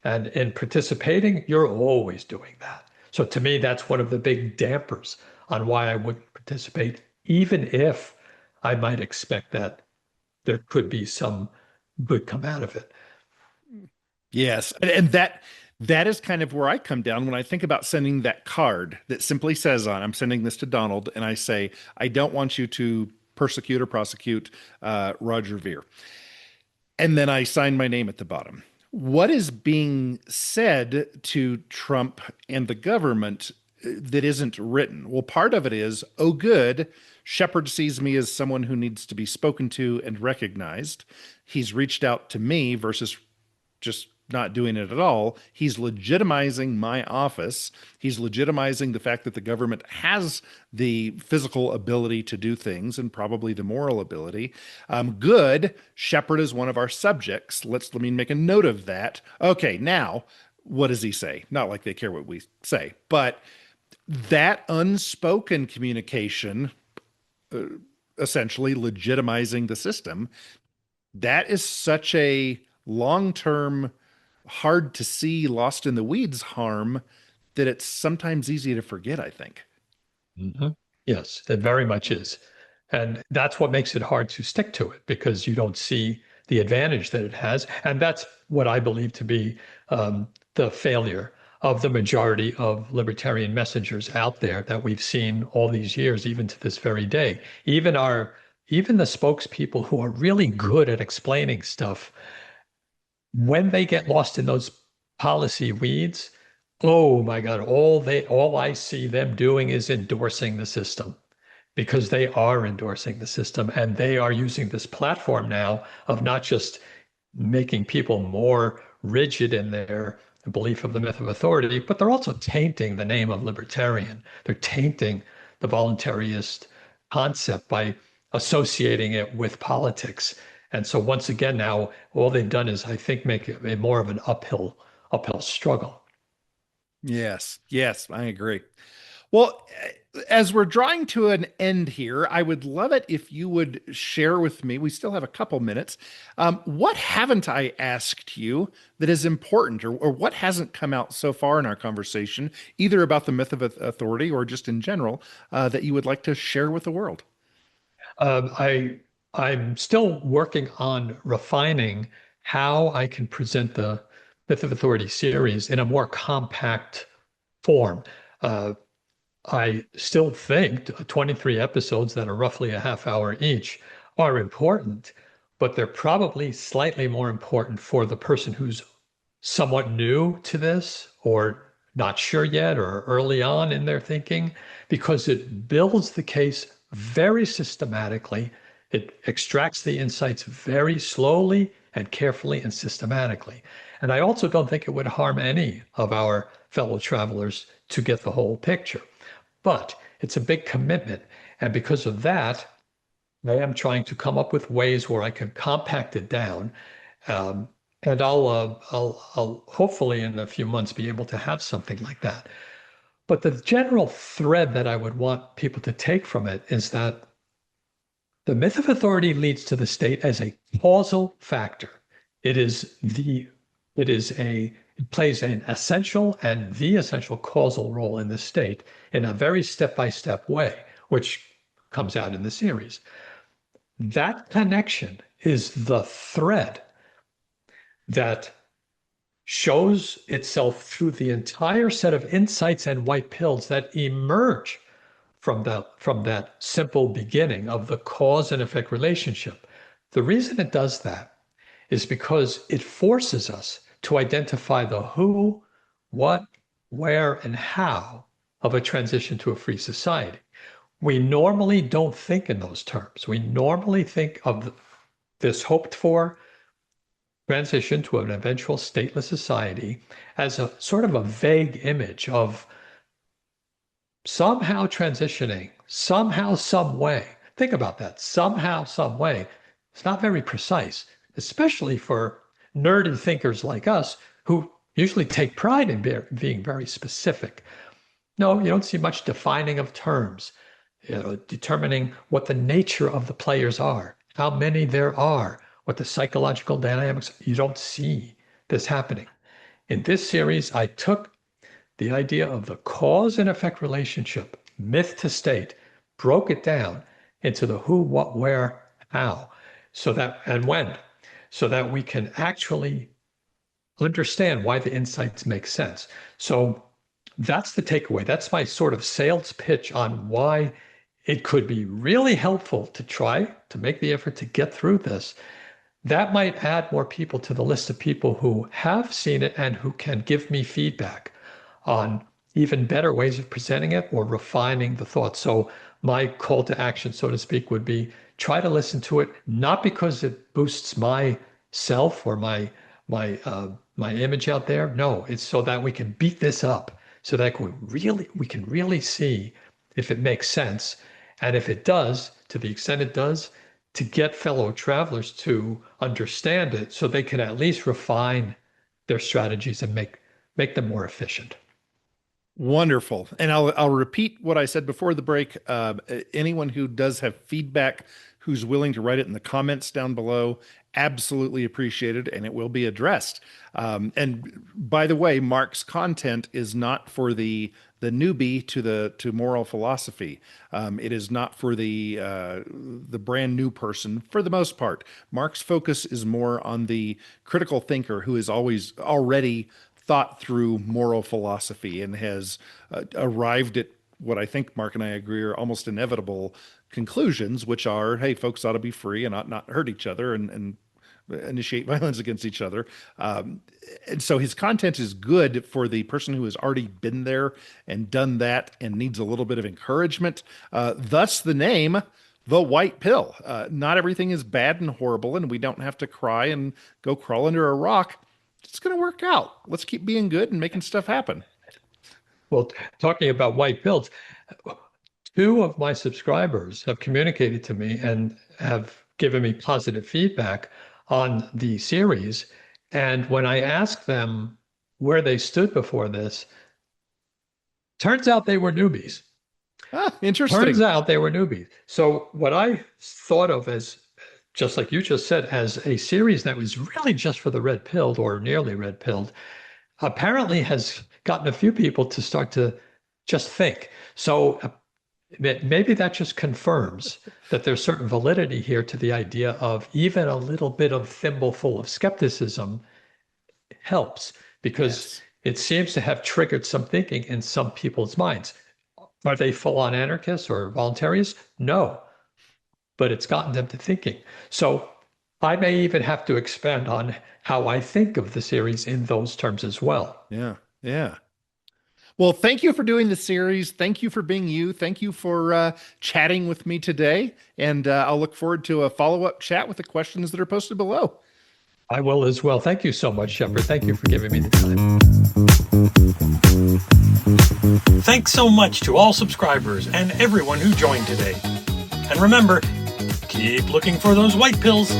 Speaker 3: And in participating, you're always doing that. So to me, that's one of the big dampers on why I wouldn't participate, even if I might expect that there could be some good come out of it.
Speaker 4: Yes, and that is kind of where I come down when I think about sending that card that simply says on, I'm sending this to Donald, and I say, I don't want you to persecute or prosecute Roger Ver. And then I sign my name at the bottom. What is being said to Trump and the government that isn't written? Well, part of it is, oh, good, Shepard sees me as someone who needs to be spoken to and recognized. He's reached out to me versus just not doing it at all. He's legitimizing my office. He's legitimizing the fact that the government has the physical ability to do things and probably the moral ability. Good. Shepard is one of our subjects. Let me make a note of that. Okay, now, what does he say? Not like they care what we say, but that unspoken communication, essentially legitimizing the system, that is such a long-term, hard to see, lost in the weeds harm that it's sometimes easy to forget, I think.
Speaker 3: Mm-hmm. Yes, it very much is. And that's what makes it hard to stick to it, because you don't see the advantage that it has. And that's what I believe to be the failure of the majority of libertarian messengers out there that we've seen all these years, even to this very day. Even the spokespeople who are really good at explaining stuff, when they get lost in those policy weeds, oh my God, all I see them doing is endorsing the system, because they are endorsing the system, and they are using this platform now of not just making people more rigid in their belief of the myth of authority, but they're also tainting the name of libertarian. They're tainting the voluntarist concept by associating it with politics. And so once again, now all they've done is, I think, make it more of an uphill struggle.
Speaker 4: Yes, I agree. Well, as we're drawing to an end here, I would love it if you would share with me, we still have a couple minutes, what haven't I asked you that is important, or what hasn't come out so far in our conversation, either about the myth of authority or just in general, that you would like to share with the world?
Speaker 3: I'm still working on refining how I can present the Myth of Authority series in a more compact form. I still think 23 episodes that are roughly a half hour each are important, but they're probably slightly more important for the person who's somewhat new to this, or not sure yet, or early on in their thinking, because it builds the case very systematically. It extracts the insights very slowly and carefully and systematically. And I also don't think it would harm any of our fellow travelers to get the whole picture. But it's a big commitment. And because of that, I am trying to come up with ways where I can compact it down. And I'll hopefully in a few months be able to have something like that. But the general thread that I would want people to take from it is that the myth of authority leads to the state as a causal factor. It plays an essential and the essential causal role in the state in a very step-by-step way, which comes out in the series. That connection is the thread that shows itself through the entire set of insights and white pills that emerge from that simple beginning of the cause and effect relationship. The reason it does that is because it forces us to identify the who, what, where, and how of a transition to a free society. We normally don't think in those terms. We normally think of this hoped for transition to an eventual stateless society as a sort of a vague image of somehow transitioning, somehow, some way. Think about that. Somehow, some way. It's not very precise, especially for nerdy thinkers like us who usually take pride in being very specific. No, you don't see much defining of terms, determining what the nature of the players are, how many there are, what the psychological dynamics. You don't see this happening. In this series, I took the idea of the cause and effect relationship, myth to state, broke it down into the who, what, where, how, and when, so that we can actually understand why the insights make sense. So that's the takeaway. That's my sort of sales pitch on why it could be really helpful to try to make the effort to get through this. That might add more people to the list of people who have seen it and who can give me feedback on even better ways of presenting it or refining the thoughts. So my call to action, so to speak, would be try to listen to it, not because it boosts my self or my image out there. No, it's so that we can beat this up, so that we can really see if it makes sense. And if it does, to the extent it does, to get fellow travelers to understand it so they can at least refine their strategies and make them more efficient.
Speaker 4: Wonderful. And I'll repeat what I said before the break. Anyone who does have feedback, who's willing to write it in the comments down below, absolutely appreciated, and it will be addressed. And by the way, Mark's content is not for the newbie to moral philosophy. It is not for the brand new person for the most part. Mark's focus is more on the critical thinker who is already thought through moral philosophy and has arrived at what I think Mark and I agree are almost inevitable conclusions, which are, hey, folks ought to be free and ought not hurt each other and initiate violence against each other. And so his content is good for the person who has already been there and done that and needs a little bit of encouragement. Thus the name, The White Pill. Not everything is bad and horrible, and we don't have to cry and go crawl under a rock. It's going to work out. Let's keep being good and making stuff happen.
Speaker 3: Well, talking about white pills, 2 of my subscribers have communicated to me and have given me positive feedback on the series. And when I asked them where they stood before this, turns out they were newbies.
Speaker 4: Interesting.
Speaker 3: Turns out they were newbies. So what I thought of as, just like you just said, as a series that was really just for the red-pilled or nearly red-pilled, apparently has gotten a few people to start to just think. So maybe that just confirms that there's certain validity here to the idea of even a little bit of thimbleful of skepticism helps, because it seems to have triggered some thinking in some people's minds. Are they full-on anarchists or voluntarists? No. But it's gotten them to thinking. So I may even have to expand on how I think of the series in those terms as well.
Speaker 4: Yeah. Well, thank you for doing the series. Thank you for being you. Thank you for chatting with me today. And I'll look forward to a follow-up chat with the questions that are posted below.
Speaker 3: I will as well. Thank you so much, Shepard. Thank you for giving me the time.
Speaker 1: Thanks so much to all subscribers and everyone who joined today. And remember, keep looking for those white pills.